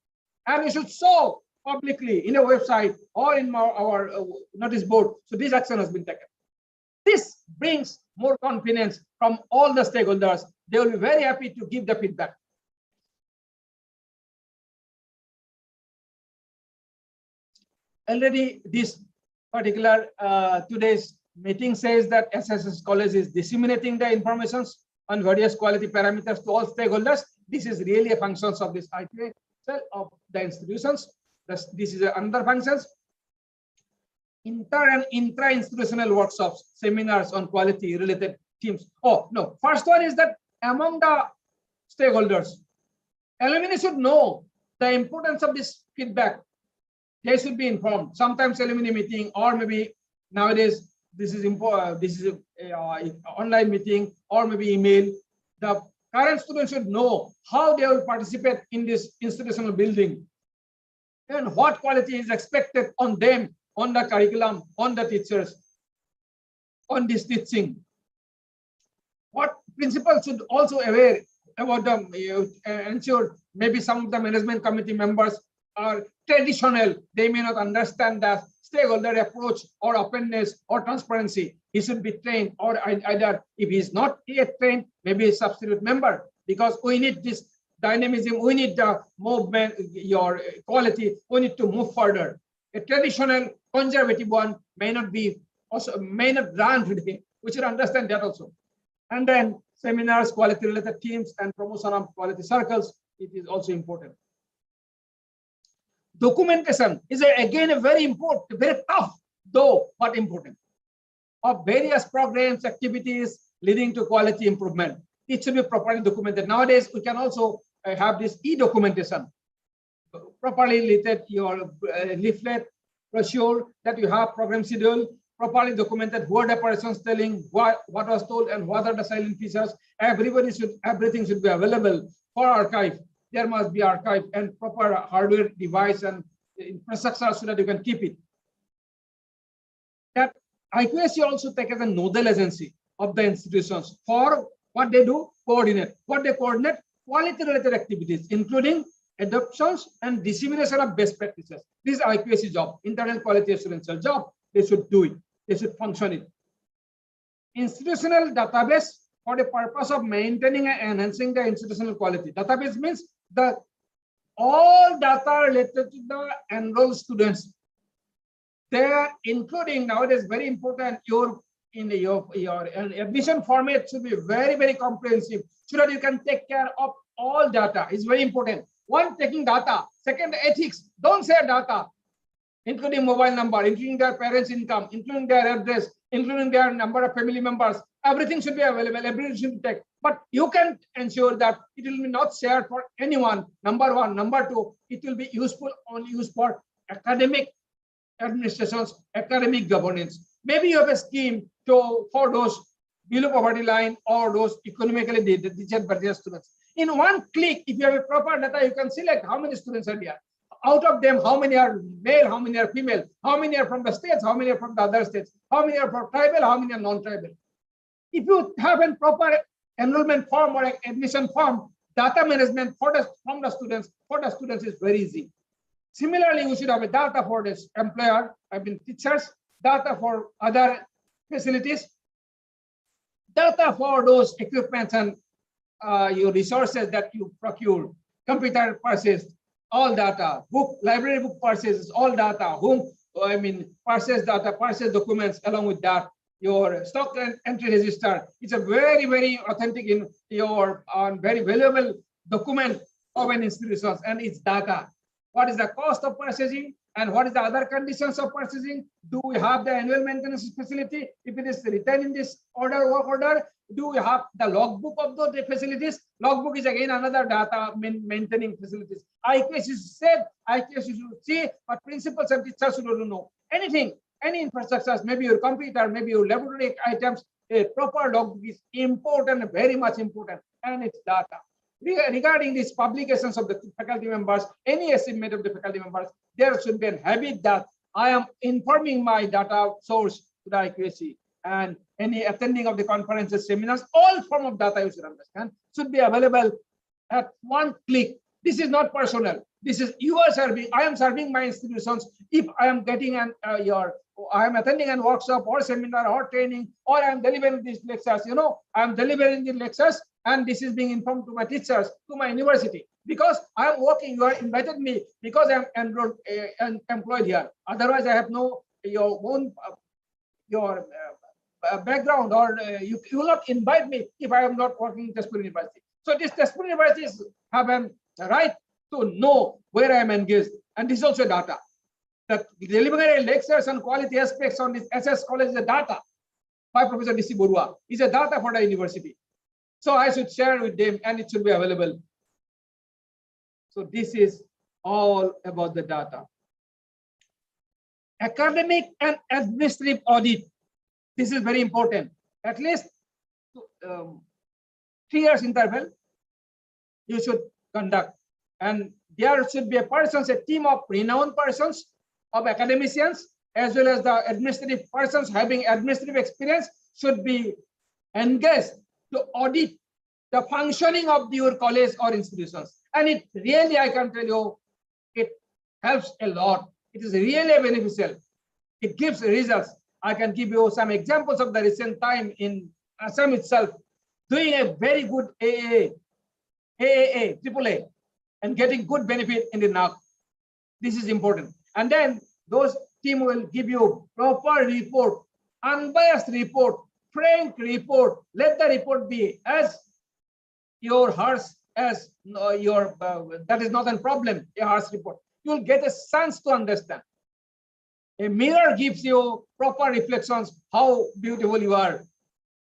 B: and we should show publicly in a website or in our notice board. So this action has been taken. This brings more confidence from all the stakeholders. They will be very happy to give the feedback. Already this particular today's meeting says that SSS College is disseminating the information on various quality parameters to all stakeholders. This is really a function of this IQAC of the institutions. This is another functions. Inter and intra-institutional workshops, seminars on quality related themes. Oh no, first one is that among the stakeholders, alumni should know the importance of this feedback. They should be informed. Sometimes alumni meeting, or maybe nowadays this is important. This is a online meeting, or maybe email. The current students should know how they will participate in this institutional building, and what quality is expected on them, on the curriculum, on the teachers, on this teaching. What principals should also aware about them, ensure maybe some of the management committee members are traditional. They may not understand the stakeholder approach or openness or transparency. He should be trained, or either if he is not yet trained, maybe a substitute member, because we need this dynamism, we need the movement, your quality, we need to move further. A traditional conservative one may not run today. We should understand that also. And then seminars, quality related teams, and promotion of quality circles, it is also important. Documentation is again a very important, very tough though, but important, of various programs, activities leading to quality improvement. It should be properly documented. Nowadays, we can also have this e-documentation, properly listed your leaflet, brochure that you have, program schedule, properly documented what the person is telling, what was told, and what are the silent features. Everything should be available for archive. There must be archive and proper hardware device and infrastructure so that you can keep it. That IQAC also take as a nodal agency of the institutions for what they do, coordinate. What they coordinate, quality related activities, including adoptions and dissemination of best practices. This is IQAC job, internal quality assurance job. They should do it. They should function it. Institutional database for the purpose of maintaining and enhancing the institutional quality. Database means all data related to the enrolled students. They are including nowadays very important. Your admission format should be very, very comprehensive so that you can take care of all data. It's very important. One, taking data. Second, ethics. Don't share data, including mobile number, including their parents' income, including their address, including their number of family members. Everything should be available. Everything should be taken. But you can ensure that it will be not shared for anyone. Number one. Number two, it will be useful, only used for academic administrations, academic governance. Maybe you have a scheme for those below poverty line or those economically disadvantaged students. In one click, if you have a proper data, you can select how many students are there. Out of them, how many are male, how many are female, how many are from the states, how many are from the other states, how many are from tribal, how many are non-tribal. If you have a proper enrollment form or admission form, data management from the students is very easy. Similarly, we should have a data for this employer, teachers, data for other facilities, data for those equipments and your resources that you procure, computer purchase, all data, library book purchases, all data, purchase data, purchase documents along with that, your stock entry register. It's a very, very authentic in your very valuable document of an institution, and its data. What is the cost of purchasing and what is the other conditions of purchasing? Do we have the annual maintenance facility? If it is written in this work order, do we have the logbook of those facilities? Logbook is again another data maintaining facilities. IQAC is said, IQAC should see, but principals and teachers should know anything, any infrastructures, maybe your computer, maybe your laboratory items. A proper logbook is important, very much important, and it's data. Regarding these publications of the faculty members, any estimate of the faculty members, there should be a habit that I am informing my data source to the IQAC, and any attending of the conferences, seminars, all form of data you should understand should be available at one click. This is not personal. This is you are serving. I am serving my institutions. If I am getting an I am attending a workshop or seminar or training, or I am delivering these lectures. I am delivering the lectures, and this is being informed to my teachers, to my university, because I am working. You are invited me because I am enrolled and employed here. Otherwise, I have no your own background, or you will not invite me if I am not working in Tezpur University. So these Tezpur universities have a right to know where I am engaged, and this is also data. The delivering lectures on quality aspects on this SS college is a data by Professor D.C. Borua. Is a data for the university. So I should share with them, and it should be available. So this is all about the data. Academic and administrative audit. This is very important. At least 3 years interval you should conduct, and there should be a team of renowned persons, of academicians, as well as the administrative persons having administrative experience should be engaged to audit the functioning of your college or institutions. And it really, I can tell you, it helps a lot. It is really beneficial. It gives results. I can give you some examples of the recent time in Assam itself, doing a very good AAA, AAA, and getting good benefit in the NAAC. This is important. And then those team will give you proper report, unbiased report, frank report. Let the report be as your harsh as your that is not a problem. A harsh report. You will get a chance to understand. A mirror gives you proper reflections how beautiful you are.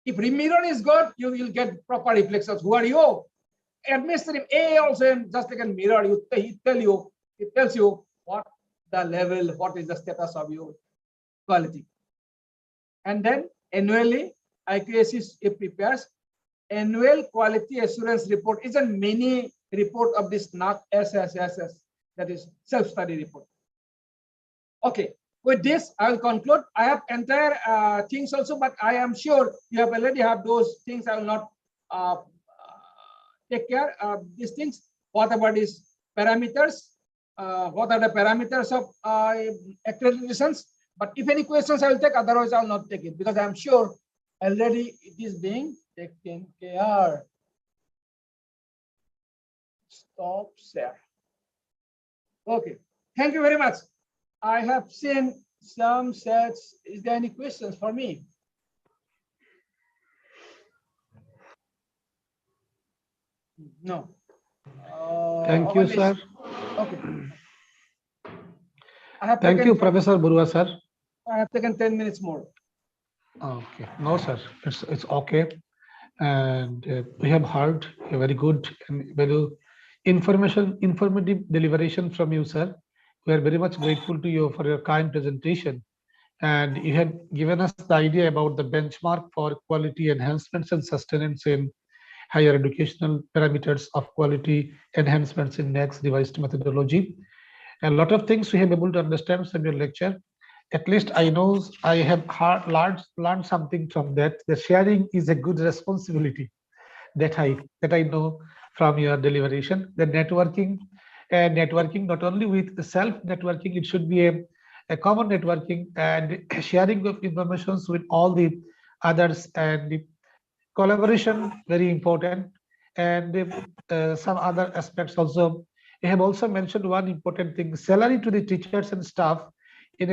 B: If mirror is good, you will get proper reflections. Who are you? Administrative A also just like a mirror. It tells you what the level, what is the status of your quality. And then annually, IQAC prepares annual quality assurance report. It's a mini report of this NAAC SSSS, that is self-study report. Okay, with this, I will conclude. I have entire things also, but I am sure you have already have those things. I will not take care of these things. What about these parameters? What are the parameters of accreditations? But if any questions, I will take. Otherwise, I will not take it, because I am sure already it is being taken care. Stop share. Okay. Thank you very much. I have seen some sets. Is there any questions for me? No.
A: Thank you, sir.
B: Okay.
A: Thank you, Professor Borua, sir.
B: I have taken 10 minutes more.
A: Okay. No, sir. It's okay. And we have heard a very good and very informative deliberation from you, sir. We are very much grateful to you for your kind presentation. And you have given us the idea about the benchmark for quality enhancements and sustenance in higher educational parameters of quality enhancements in next devised methodology. A lot of things we have been able to understand from your lecture. At least I know I have learned something from that. The sharing is a good responsibility that I know from your deliberation. The networking and networking not only with the self networking, it should be a common networking and sharing of information with all the others, and the collaboration very important, and some other aspects also. I have also mentioned one important thing: salary to the teachers and staff in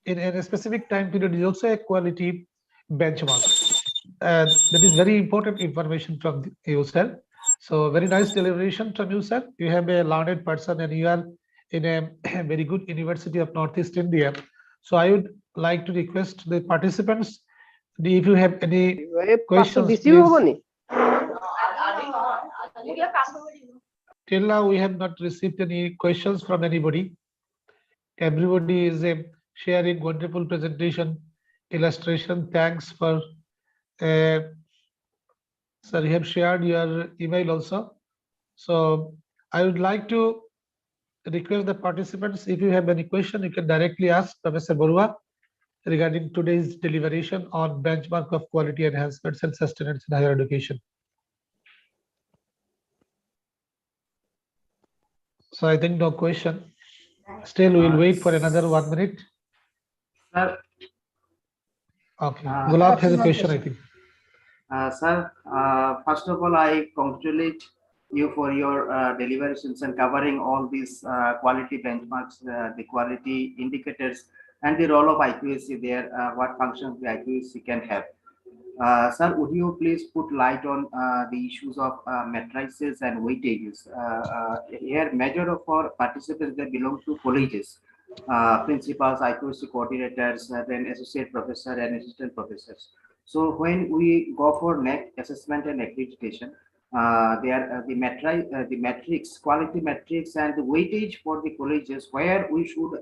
A: a specific time period is also a quality benchmark. That is very important information from you, sir. So very nice deliberation from you, sir. You have a learned person and you are in a very good university of Northeast India. So I would like to request the participants, if you have any questions, please. Till now, we have not received any questions from anybody. Everybody is sharing wonderful presentation, illustration. Thanks for, sir, you have shared your email also. So I would like to request the participants, if you have any question, you can directly ask Professor Barua regarding today's deliberation on benchmark of quality enhancements and sustenance in higher education. So I think no question. Still, we will wait for another 1 minute.
C: Sir,
A: okay, Gulab has a question, I think.
C: Sir, first of all, I congratulate you for your deliberations and covering all these quality benchmarks, the quality indicators, and the role of IQAC there, what functions the IQAC can have. Sir, would you please put light on the issues of matrices and weightages? Here, major of our participants, they belong to colleges, principals, IQAC coordinators, then associate professor and assistant professors. So when we go for NAAC assessment and accreditation, the metrics, quality metrics, and the weightage for the colleges where we should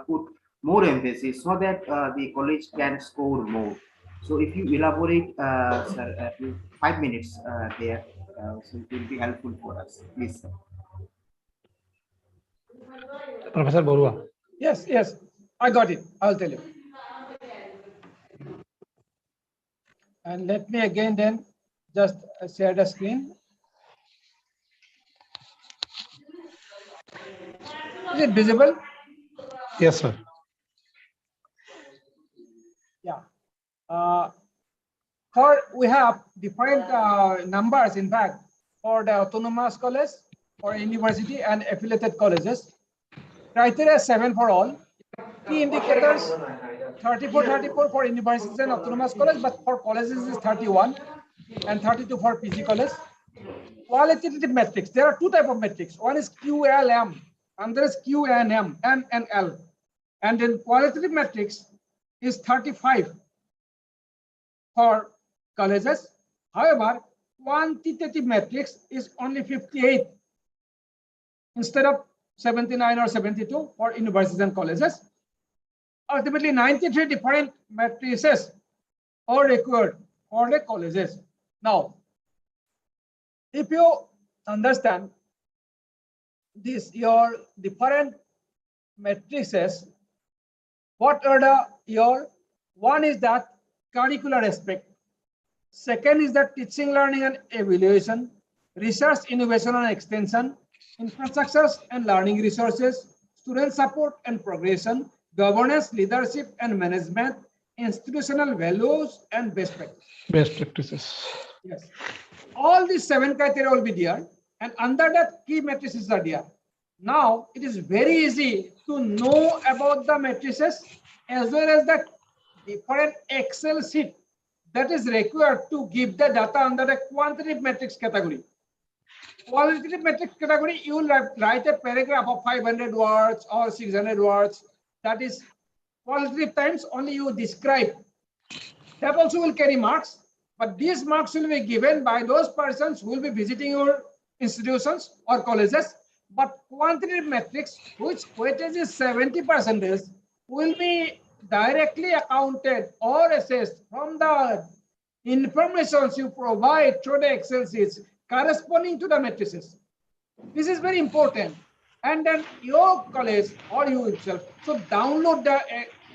C: put more emphasis so that the college can score more. So if you elaborate, sir, 5 minutes there, so it will be helpful for us, please, sir.
A: Professor Barua.
B: Yes, yes, I got it. I'll tell you. And let me again then just share the screen. Is it visible?
A: Yes, sir.
B: Yeah. For we have different numbers, in fact, for the autonomous college, for university and affiliated colleges. Criteria 7 for all. Key indicators 34 for universities and autonomous college, but for colleges is 31 and 32 for PG college. Qualitative metrics. There are two types of metrics. One is QLM, and there is QNM, M and L. And then qualitative metrics is 35 for colleges. However, quantitative metrics is only 58 instead of 79 or 72 for universities and colleges. Ultimately, 93 different matrices are required for the colleges. Now, if you understand this, your different matrices, what are one is that curricular aspect, second is that teaching, learning and evaluation, research, innovation and extension, infrastructures and learning resources, student support and progression, governance, leadership and management, institutional values and best practices.
A: Best practices.
B: Yes. All these 7 criteria will be there, and under that key matrices are there. Now it is very easy to know about the matrices as well as the different Excel sheet that is required to give the data under the quantitative matrix category. Qualitative matrix category, you will write a paragraph of 500 words or 600 words. That is qualitative times only you describe. That also will carry marks, but these marks will be given by those persons who will be visiting your institutions or colleges. But quantitative metrics, which weightage is 70%, will be directly accounted or assessed from the information you provide through the Excel sheets corresponding to the matrices. This is very important. And then your college or you itself should download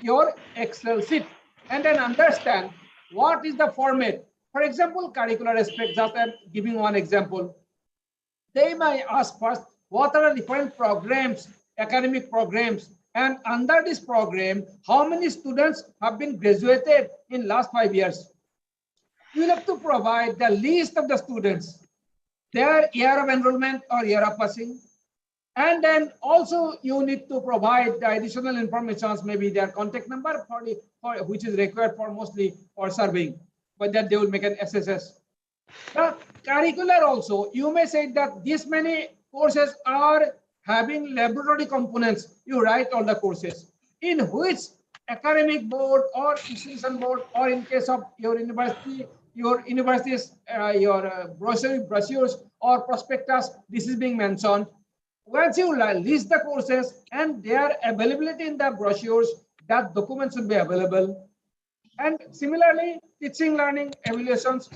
B: your Excel sheet and then understand what is the format. For example, curricular aspects, just I'm giving one example. They may ask first, what are the different programs, academic programs, and under this program, how many students have been graduated in last 5 years? You will have to provide the list of the students, their year of enrollment or year of passing. And then also you need to provide the additional information, maybe their contact number for for which is required for mostly for serving, but that they will make an SSS. The curricular also, you may say that this many courses are having laboratory components. You write all the courses in which academic board or institution board, or in case of your university's brochures or prospectus, this is being mentioned. Once you list the courses and their availability in the brochures, that document should be available. And similarly, teaching learning evaluations,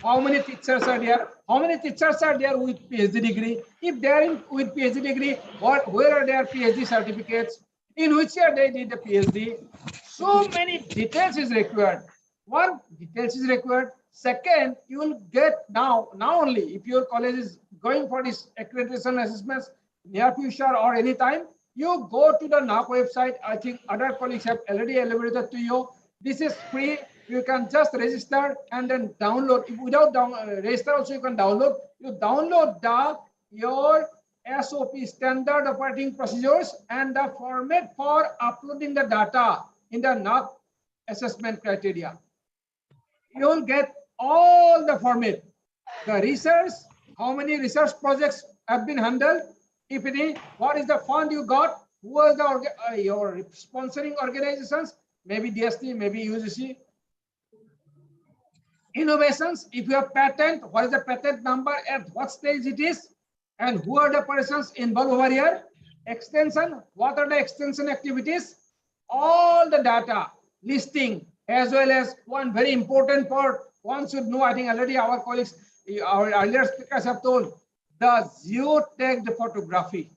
B: how many teachers are there? How many teachers are there with PhD degree? If they are with PhD degree, where are their PhD certificates? In which year they did the PhD? So many details is required. One, details is required. Second, you will get now only if your college is going for this accreditation assessments near future or any time, you go to the NAAC website. I think other colleagues have already elaborated to you. This is free. You can just register and then download. Without register also you can download. You download your SOP, standard operating procedures, and the format for uploading the data in the NAAC assessment criteria. You will get all the format. The research, how many research projects have been handled, if any, what is the fund you got, who are the your sponsoring organizations, maybe DST, maybe UGC. Innovations, if you have patent, what is the patent number, at what stage it is, and who are the persons involved over here. Extension, what are the extension activities, all the data listing, as well as one very important part one should know. I think already our colleagues, our earlier speakers have told, the geotagged photography.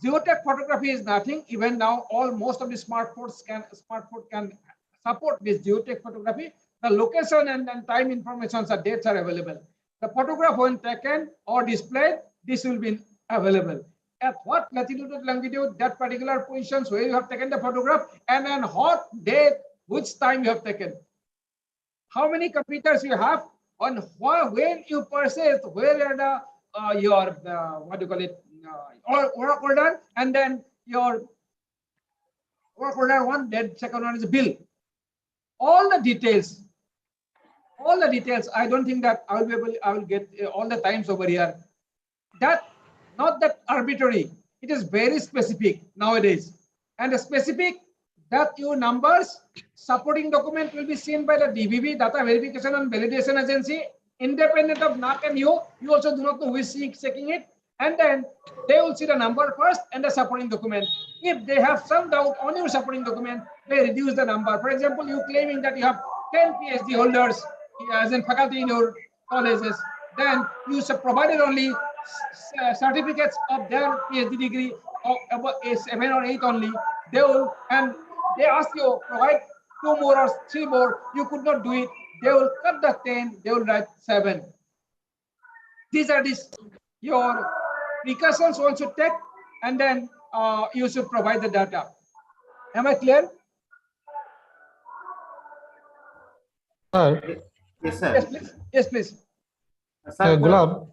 B: Geotag photography is nothing. Even now, most of the smartphones can support this geotag photography. The location and time information, the dates are available. The photograph when taken or displayed, this will be available. At what latitude and longitude, that particular positions where you have taken the photograph, and on what date, which time you have taken. How many computers you have, on when you purchase, where are the what do you call it, work order, and then your work order one, then second one is a bill. All the details. I don't think that I will get all the times over here. That not that arbitrary. It is very specific nowadays, and the specific that your numbers supporting document will be seen by the DVV, Data Verification and Validation Agency, independent of NAAC and you. You also do not know who is checking it, and then they will see the number first and the supporting document. If they have some doubt on your supporting document, they reduce the number. For example, you claiming that you have 10 PhD holders as in faculty in your colleges, then you provided only certificates of their PhD degree of about 7 or 8 only. They will, and they ask you provide 2 more or 3 more. You could not do it. They will cut the 10. They will write 7. These are your precautions one should take, and then you should provide the data. Am I clear?
A: Sir,
C: Yes, sir.
B: Yes, please. Yes, please.
C: Sir,
A: Gulab,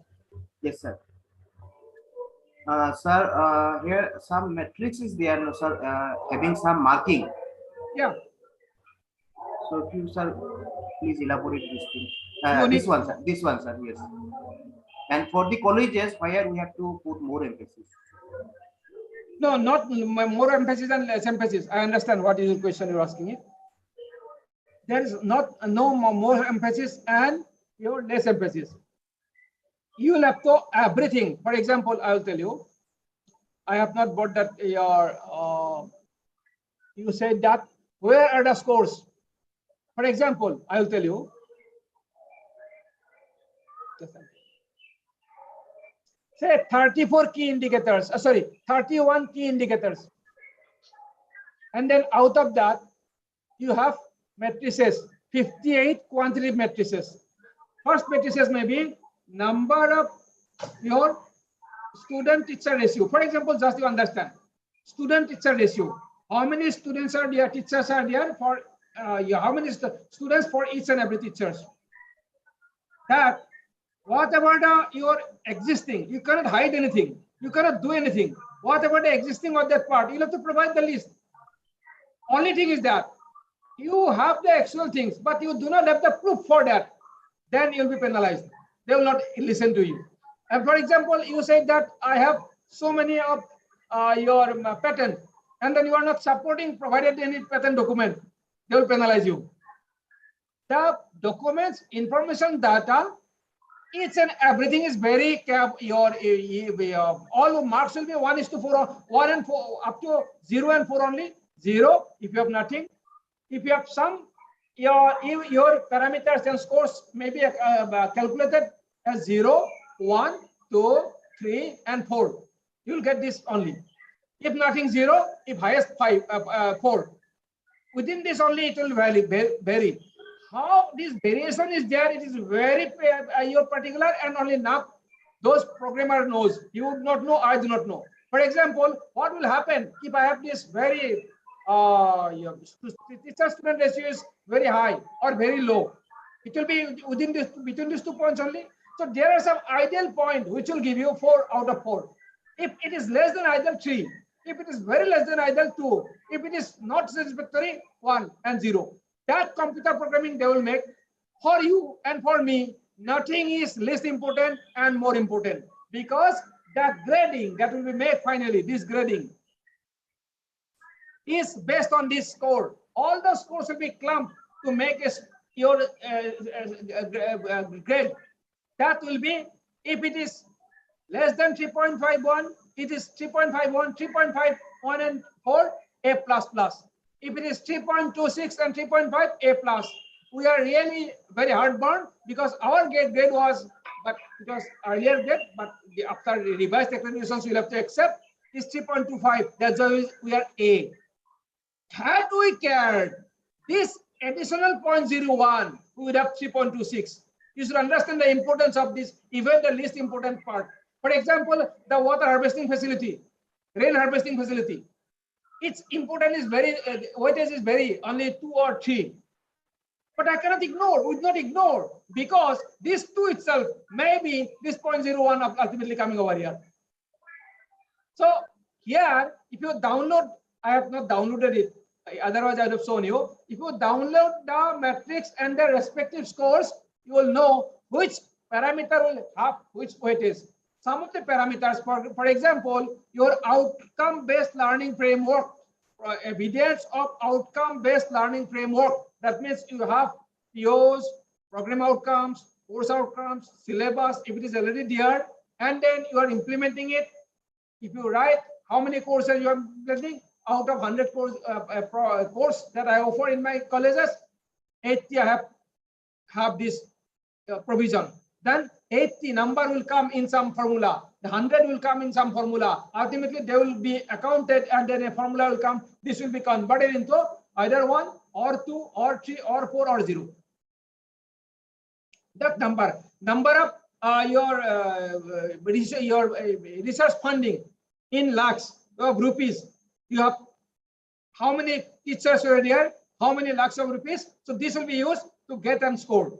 C: yes, sir. Sir, here some matrix is there, no, sir, having some marking.
B: Yeah.
C: So, if you, sir, please elaborate this thing.
B: You
C: This
B: need
C: one, sir. This one, sir. Yes. And for the colleges, where we have to put more emphasis.
B: no, not more emphasis and less emphasis. I understand what is the question you're asking it. There is no more emphasis and your less emphasis. You will have to everything. For example, I will tell you, I have not bought that you said that where are the scores? For example, I will tell you. Say 34 key indicators, 31 key indicators. And then out of that, you have matrices, 58 quantitative matrices. First matrices may be number of your student-teacher ratio. For example, just to understand, student-teacher ratio. How many students are there, teachers are there for, how many students for each and every teachers. That, whatever your existing, you cannot hide anything. You cannot do anything. Whatever the existing of that part, you'll have to provide the list. Only thing is that you have the actual things, but you do not have the proof for that. Then you'll be penalized. They will not listen to you. And for example, you say that I have so many of your patent, and then you are not supporting, provided any patent document, they will penalize you. The documents, information, data, each and everything is very all marks will be 1:4, 1 and 4, up to 0 and 4 only. 0 if you have nothing. If you have some, your parameters and scores may be calculated as 0, 1, 2, 3, and 4. You will get this only. If nothing, 0. If highest 4. Within this only it will vary. How this variation is there, it is very your particular, and only NAAC, those programmer knows. You would not know, I do not know. For example, what will happen if I have this very teacher student ratio is very high or very low? It will be within this, between these 2 points only. So there are some ideal point which will give you 4 out of 4. If it is less than ideal, 3. If it is very less than ideal, 2. If it is not satisfactory, 1 and 0. That computer programming they will make. For you and for me, nothing is less important and more important, because that grading that will be made finally, this grading is based on this score. All the scores will be clumped to make your grade. That will be, if it is less than 3.51, it is 3.51, 3.51 and 4, A++. If it is 3.26 and 3.5, A+. We are really very hard-burnt because our grade was, but it was earlier grade, but after revised accreditations, we'll have to accept is 3.25. That's why we are A. Had we cared this additional 0.01, we would have 3.26. You should understand the importance of this, even the least important part. For example, the water harvesting facility, rain harvesting facility. Its importance is very, weightage is very, only 2 or 3. But I cannot ignore, would not ignore, because this 2 itself may be this 0.01 ultimately coming over here. So here, if you download, I have not downloaded it, otherwise I would have shown you. If you download the matrix and the respective scores, you will know which parameter will have which weightage. Some of the parameters, for example, your outcome-based learning framework, evidence of outcome-based learning framework. That means you have POs, program outcomes, course outcomes, syllabus, if it is already there, and then you are implementing it. If you write how many courses you are implementing, out of 100 course that I offer in my colleges, 80 I have this provision. Then 80 number will come in some formula. The 100 will come in some formula. Ultimately, they will be accounted, and then a formula will come. This will be converted into either 1 or 2 or 3 or 4 or 0. That number of your research funding in lakhs of rupees. You have how many teachers were there, how many lakhs of rupees. So this will be used to get them scored.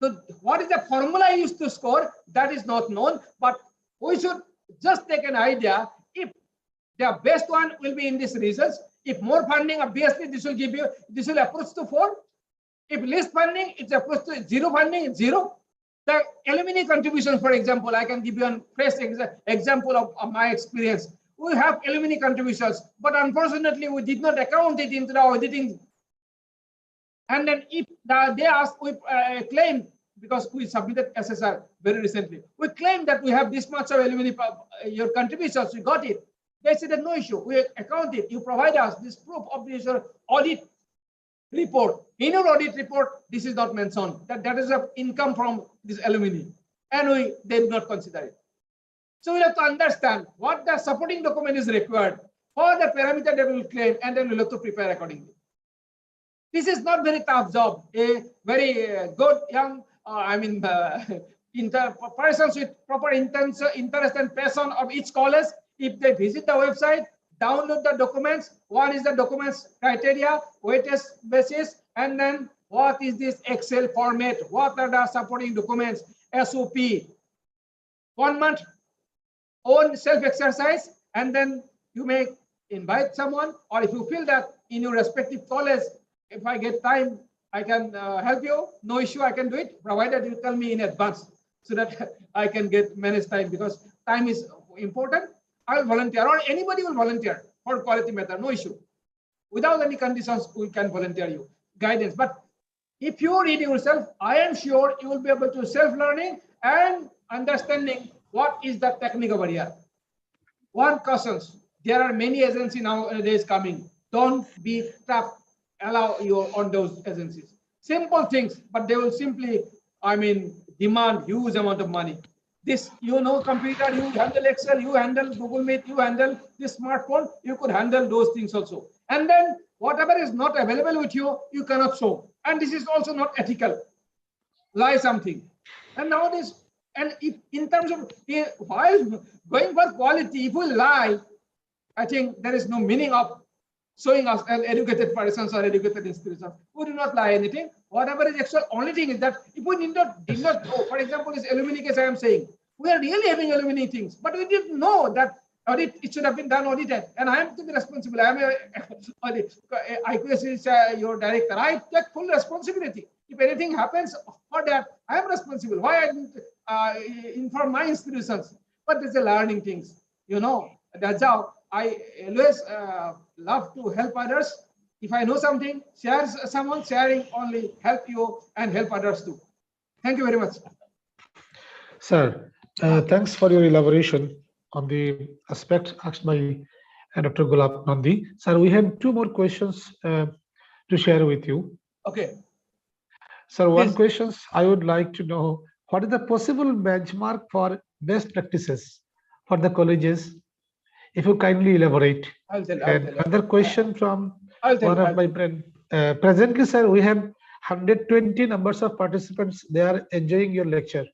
B: So what is the formula used to score? That is not known, but we should just take an idea. If the best one will be in this results, if more funding, obviously this will give you, this will approach to 4. If less funding, it's approach to 0 funding, it's 0. The alumni contribution, for example, I can give you a fresh example of my experience. We have alumni contributions, but unfortunately we did not account it into the auditing. And then if they ask, we claim, because we submitted SSR very recently, we claim that we have this much of alumni, your contributions, we got it. They said that no issue, we account it. You provide us this proof of this audit report. In your audit report, this is not mentioned, that is an income from this alumni, and they do not consider it. So we have to understand what the supporting document is required for the parameter that we will claim, and then we'll have to prepare accordingly. This is not very tough job. A very good young, persons with proper interest and passion of each college, if they visit the website, download the documents. One is the documents criteria, weightage basis, and then what is this Excel format? What are the supporting documents? SOP. 1 month own self exercise, and then you may invite someone, or if you feel that in your respective college, if I get time, I can help you. No issue, I can do it, provided you tell me in advance so that I can get manage time, because time is important. I will volunteer, or anybody will volunteer for quality method, no issue. Without any conditions, we can volunteer you guidance. But if you read yourself, I am sure you will be able to self-learning and understanding what is the technique over here. One cautions, there are many agencies nowadays coming. Don't be trapped, allow you on those agencies. Simple things, but they will simply, demand huge amount of money. This, computer, you handle Excel, you handle Google Meet, you handle this smartphone, you could handle those things also. And then whatever is not available with you, you cannot show. And this is also not ethical. Lie something. And nowadays, and if in terms of while going for quality, if we lie, I think there is no meaning of showing us an educated persons or educated institutions. We do not lie anything. Whatever is actual, only thing is that if we did not know, for example, this alumni case I am saying, we are really having alumni things, but we didn't know that audit, it should have been done audited, and I am to be responsible. I am IQAC is your director. I take full responsibility. If anything happens for that, I am responsible. Why I didn't inform my institutions? But there's a learning things, That's how I always love to help others. If I know something, share someone, sharing only help you and help others too. Thank you very much.
A: Sir, thanks for your elaboration on the aspect asked by Dr. Gulab Nandi. Sir, we have two more questions to share with you.
B: Okay.
A: Sir, one question I would like to know, what is the possible benchmark for best practices for the colleges? If you kindly elaborate.
B: I'll tell.
A: Another question from one of my friends. Presently, sir, we have 120 numbers of participants. They are enjoying your lecture.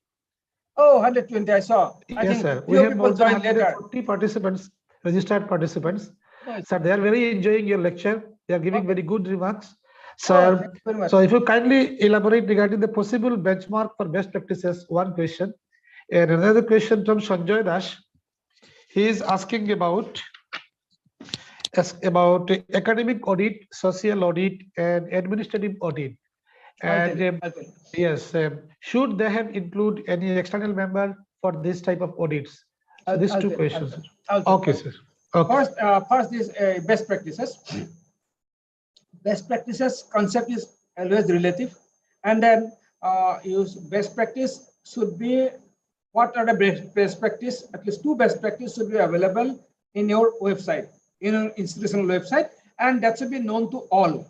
B: Oh, 120, I saw.
A: Yes, sir. We have more than 140 participants, registered participants. Nice. Sir, they are very enjoying your lecture. They are giving very good remarks. Sir, so if you kindly elaborate regarding the possible benchmark for best practices, one question. And another question from Sanjoy Dash. He is asking about academic audit, social audit, and administrative audit. And yes, should they have include any external member for this type of audits? So these two questions. Okay, sir. Okay.
B: First is best practices. Best practices concept is always relative, and then use best practice should be, what are the best practice? At least two best practice should be available in your website, in your institutional website, and that should be known to all.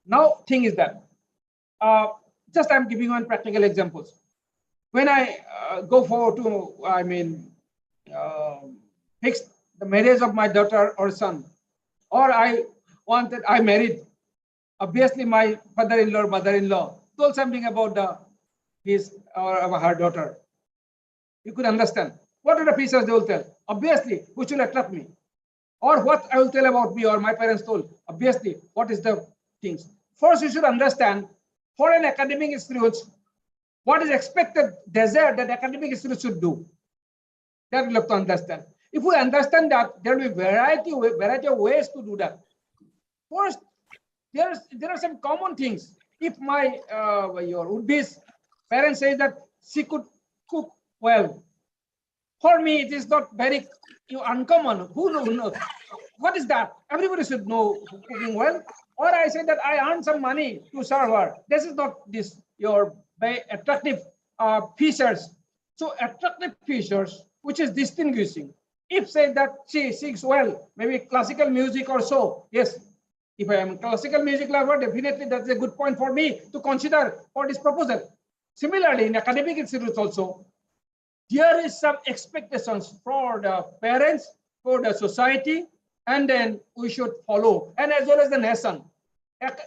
B: Now, thing is that just I'm giving one practical examples. When I go for to, fix the marriage of my daughter or son, or I married, obviously my father-in-law or mother-in-law told something about his or her daughter. You could understand. What are the features they will tell? Obviously, which will attract me. Or what I will tell about me or my parents told. Obviously, what is the things? First, you should understand for an academic institute, what is expected desired that academic institute should do. That we have to understand. If we understand that, there will be variety of ways to do that. First, there are some common things. If my your would-be parents say that she could cook well, for me it is not very uncommon. Who knows? What is that? Everybody should know cooking well. Or I say that I earn some money to serve her. This is not your very attractive features. So attractive features, which is distinguishing. If say that she sings well, maybe classical music or so, yes. If I am a classical music lover, definitely that's a good point for me to consider for this proposal. Similarly, in academic institutes also, there is some expectations for the parents, for the society, and then we should follow, and as well as the nation.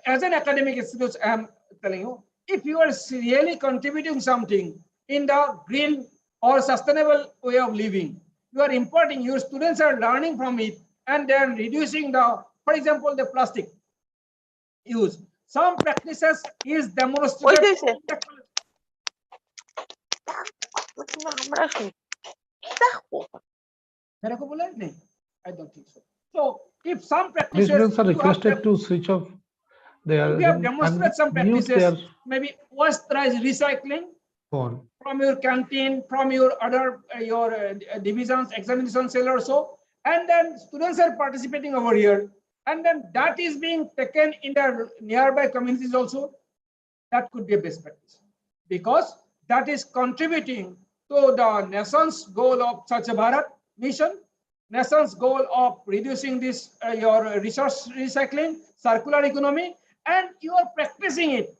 B: As an academic institute, I am telling you, if you are really contributing something in the green or sustainable way of living, you are imparting, your students are learning from it, and then reducing the, for example, the plastic use. Some practices is demonstrated. I don't think so. So if some practices
A: Participants are
B: you have,
A: requested to switch off
B: if
A: their,
B: you have
A: then
B: demonstrated some
A: unmute their
B: practices, maybe waste recycling
A: phone.
B: from your canteen, from your other your divisions, examination cell or so, and then students are participating over here, and then that is being taken in the nearby communities also. That could be a best practice, because that is contributing to the nation's goal of Swachh Bharat mission, nation's goal of reducing this your resource recycling, circular economy, and you are practicing it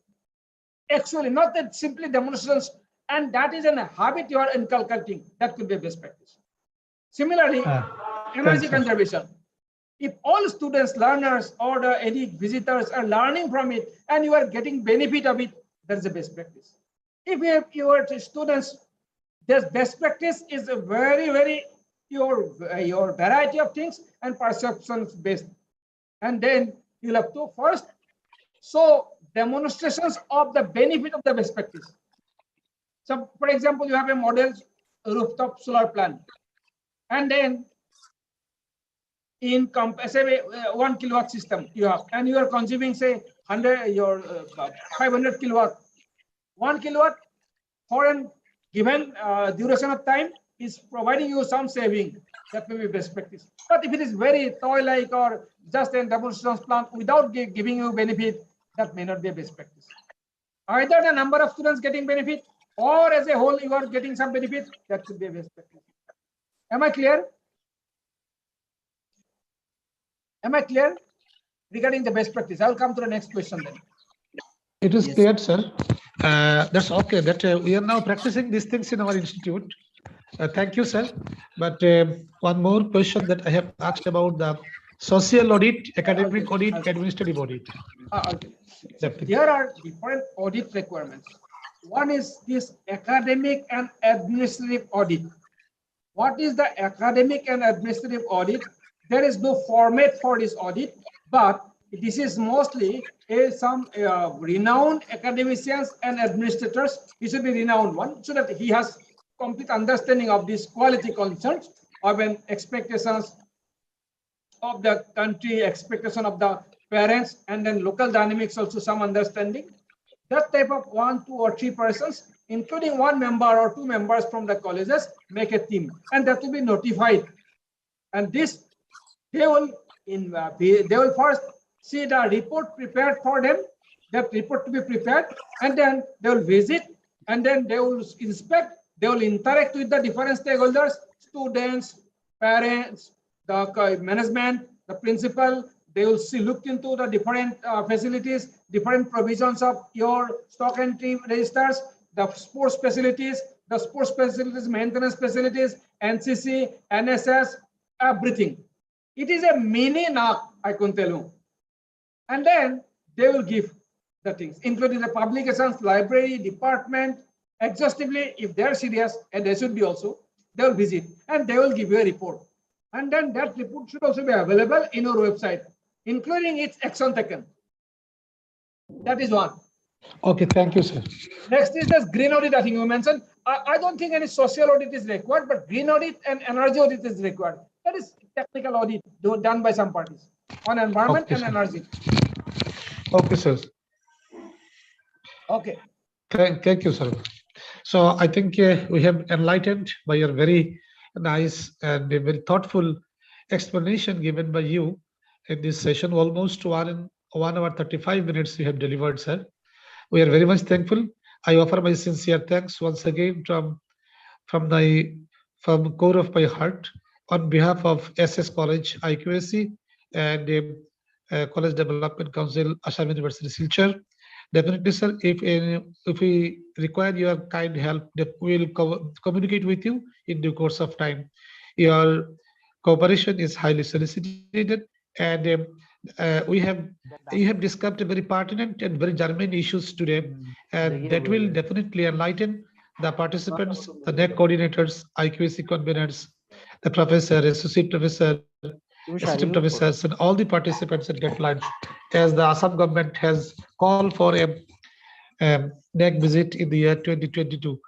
B: actually, not that simply demonstrations, and that is a habit you are inculcating. That could be a best practice. Similarly, energy
A: Thanks, sir.
B: conservation. If all students, learners, or any visitors are learning from it and you are getting benefit of it, that's the best practice. If you have your students, this best practice is a very your variety of things and perceptions based. And then you'll have to first show demonstrations of the benefit of the best practice. So, for example, you have a model rooftop solar plant, and then in say 1 kilowatt system you have, and you are consuming say 500 kilowatt. 1 kilowatt for a given duration of time is providing you some saving. That may be best practice. But if it is very toy-like or just a demonstration plant without giving you benefit, that may not be a best practice. Either the number of students getting benefit or as a whole you are getting some benefit, that should be a best practice. Am I clear? Am I clear regarding the best practice? I will come to the next question then.
A: It is clear, sir. That's okay. That we are now practicing these things in our institute. Thank you, sir. But one more question that I have asked about the social audit, academic audit, administrative audit.
B: Okay. So there are different audit requirements. One is this academic and administrative audit. What is the academic and administrative audit? There is no format for this audit, but this is mostly some renowned academicians and administrators. He should be renowned one, so that he has complete understanding of these quality concerns of an expectations of the country, expectation of the parents, and then local dynamics also some understanding. That type of 1, 2, or 3 persons, including 1 member or 2 members from the colleges, make a team, and that will be notified. And this they will first see the report prepared for them, that report to be prepared, and then they will visit, and then they will inspect, they will interact with the different stakeholders, students, parents, the management, the principal. They will look into the different facilities, different provisions of your stock entry registers, the sports facilities, maintenance facilities, NCC, NSS, everything. It is a mini NAAC, I can tell you. And then they will give the things, including the publications, library, department, exhaustively, if they're serious, and they should be also, they will visit and they will give you a report. And then that report should also be available in your website, including its action taken. That is one.
A: Okay, thank you, sir.
B: Next is this green audit, I think you mentioned. I don't think any social audit is required, but green audit and energy audit is required. That is technical audit done by some parties on environment and energy.
A: Okay, sir.
B: Okay.
A: Thank you, sir. So I think we have enlightened by your very nice and very thoughtful explanation given by you in this session. Almost 1 hour 35 minutes you have delivered, sir. We are very much thankful. I offer my sincere thanks once again from core of my heart on behalf of SS College, IQAC, and College Development Council, Assam University, Silchar. Definitely, sir, if we require your kind help, we will communicate with you in due course of time. Your cooperation is highly solicited, and you have discussed very pertinent and very germane issues today, and that will definitely enlighten the participants, the NAAC coordinators, IQAC conveners, the professor, associate professor, assistant professors, and all the participants at deadlines, as the Assam government has called for a NAAC visit in the year 2022.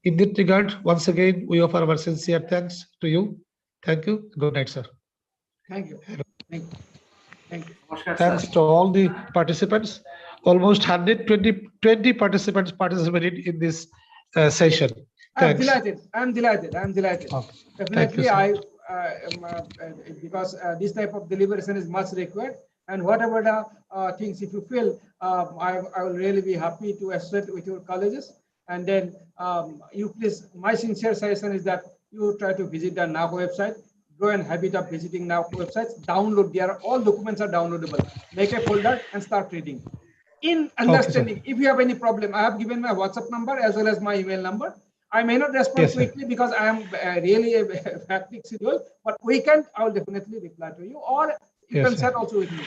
A: In that regard, once again, we offer our sincere thanks to you. Thank you. Good night, sir.
B: Thank you. Thank you. Thank you.
C: Namaskar,
A: Thanks
C: sir.
A: to all the participants. Almost 120 participants participated in this session.
B: I'm
A: Thanks.
B: delighted. I'm delighted. I'm delighted.
A: Okay. Thank you,
B: Definitely,
A: sir.
B: I am, because this type of deliberation is much required. And whatever the things, if you feel, I will really be happy to associate with your colleges. And then you please, my sincere suggestion is that you try to visit the NAAC website. Grow and habit of visiting NAAC websites. Download. There, all documents are downloadable. Make a folder and start reading. In
A: Okay, sir.
B: understanding, if you have any problem, I have given my WhatsApp number as well as my email number. I may not respond
A: Yes, sir.
B: quickly because I am really a hectic schedule, but weekend I will definitely reply to you, or you
A: Yes,
B: can
A: sir.
B: chat also with me.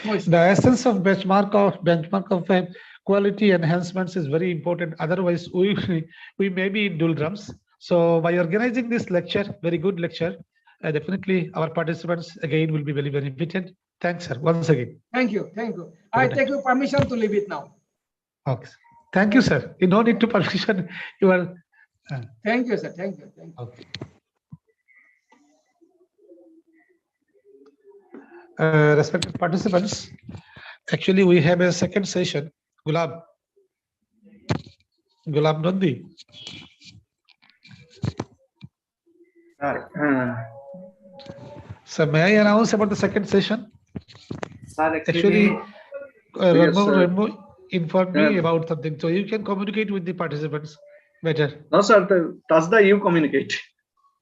B: No issue.
A: The essence of benchmark of quality enhancements is very important. Otherwise, we may be in doldrums. So by organizing this lecture, very good lecture, definitely our participants again will be very benefited. Thanks, sir. Once again.
B: Thank you. Thank you.
A: Have a
B: I
A: good
B: take
A: night.
B: your permission to leave it now.
A: Okay. Thank you, sir. You don't need to permission. You are.
B: Thank you, sir. Thank you. Thank you.
A: Okay. Respected participants, actually we have a second session. Gulab Nandi.
C: Sir,
A: So may I announce about the second session?
C: sir,
A: Actually,
D: Yes, sir.
A: Ranmo informed me about something, so you can communicate with the participants better.
D: No, sir. Tasda, you communicate.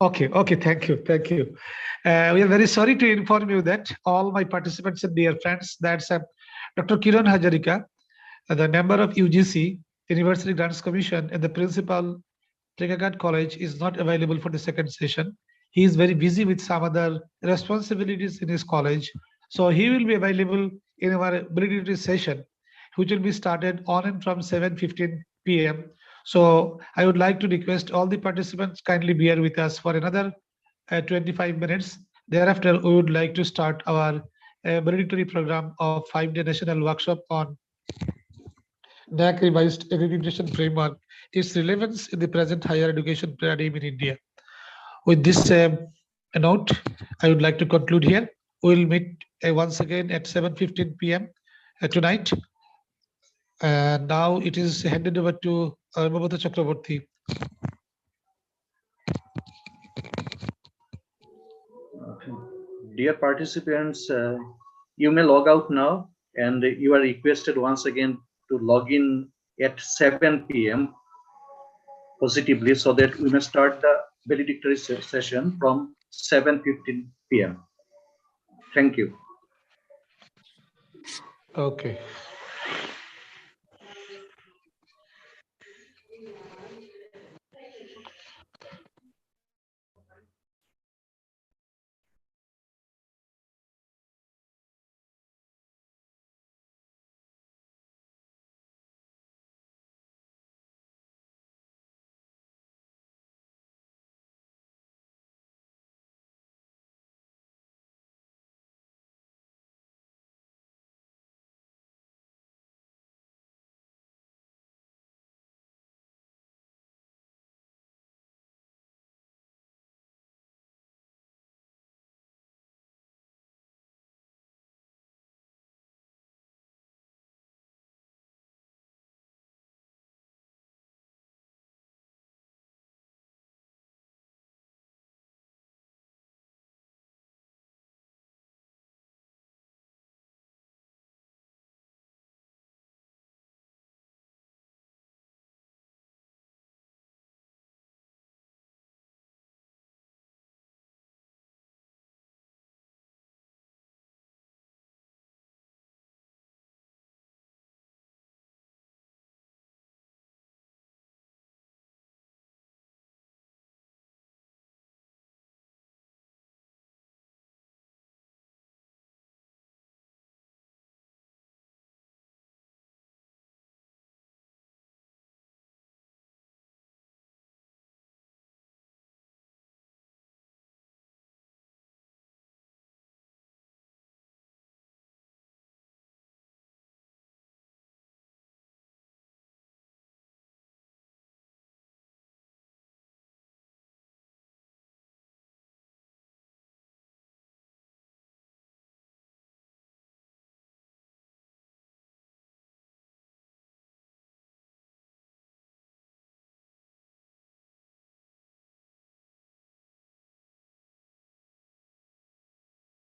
A: Okay, thank you. We are very sorry to inform you that all my participants and dear friends, that's Dr. Kiran Hajarika, the member of UGC, University Grants Commission, and the principal, Trekagat College, is not available for the second session. He is very busy with some other responsibilities in his college. So he will be available in our ability session, which will be started on and from 7:15 p.m. So I would like to request all the participants kindly bear with us for another 25 minutes. Thereafter, we would like to start our ability program of 5-day national workshop on NAAC revised accreditation framework, its relevance in the present higher education paradigm in India. With this note, I would like to conclude here. We will meet once again at 7:15 p.m. Tonight. Now it is handed over to Mamata Chakraborty.
D: Dear participants, you may log out now, and you are requested once again to log in at 7 p.m. positively, so that we may start the valedictory session from 7:15 p.m. Thank you.
A: Okay.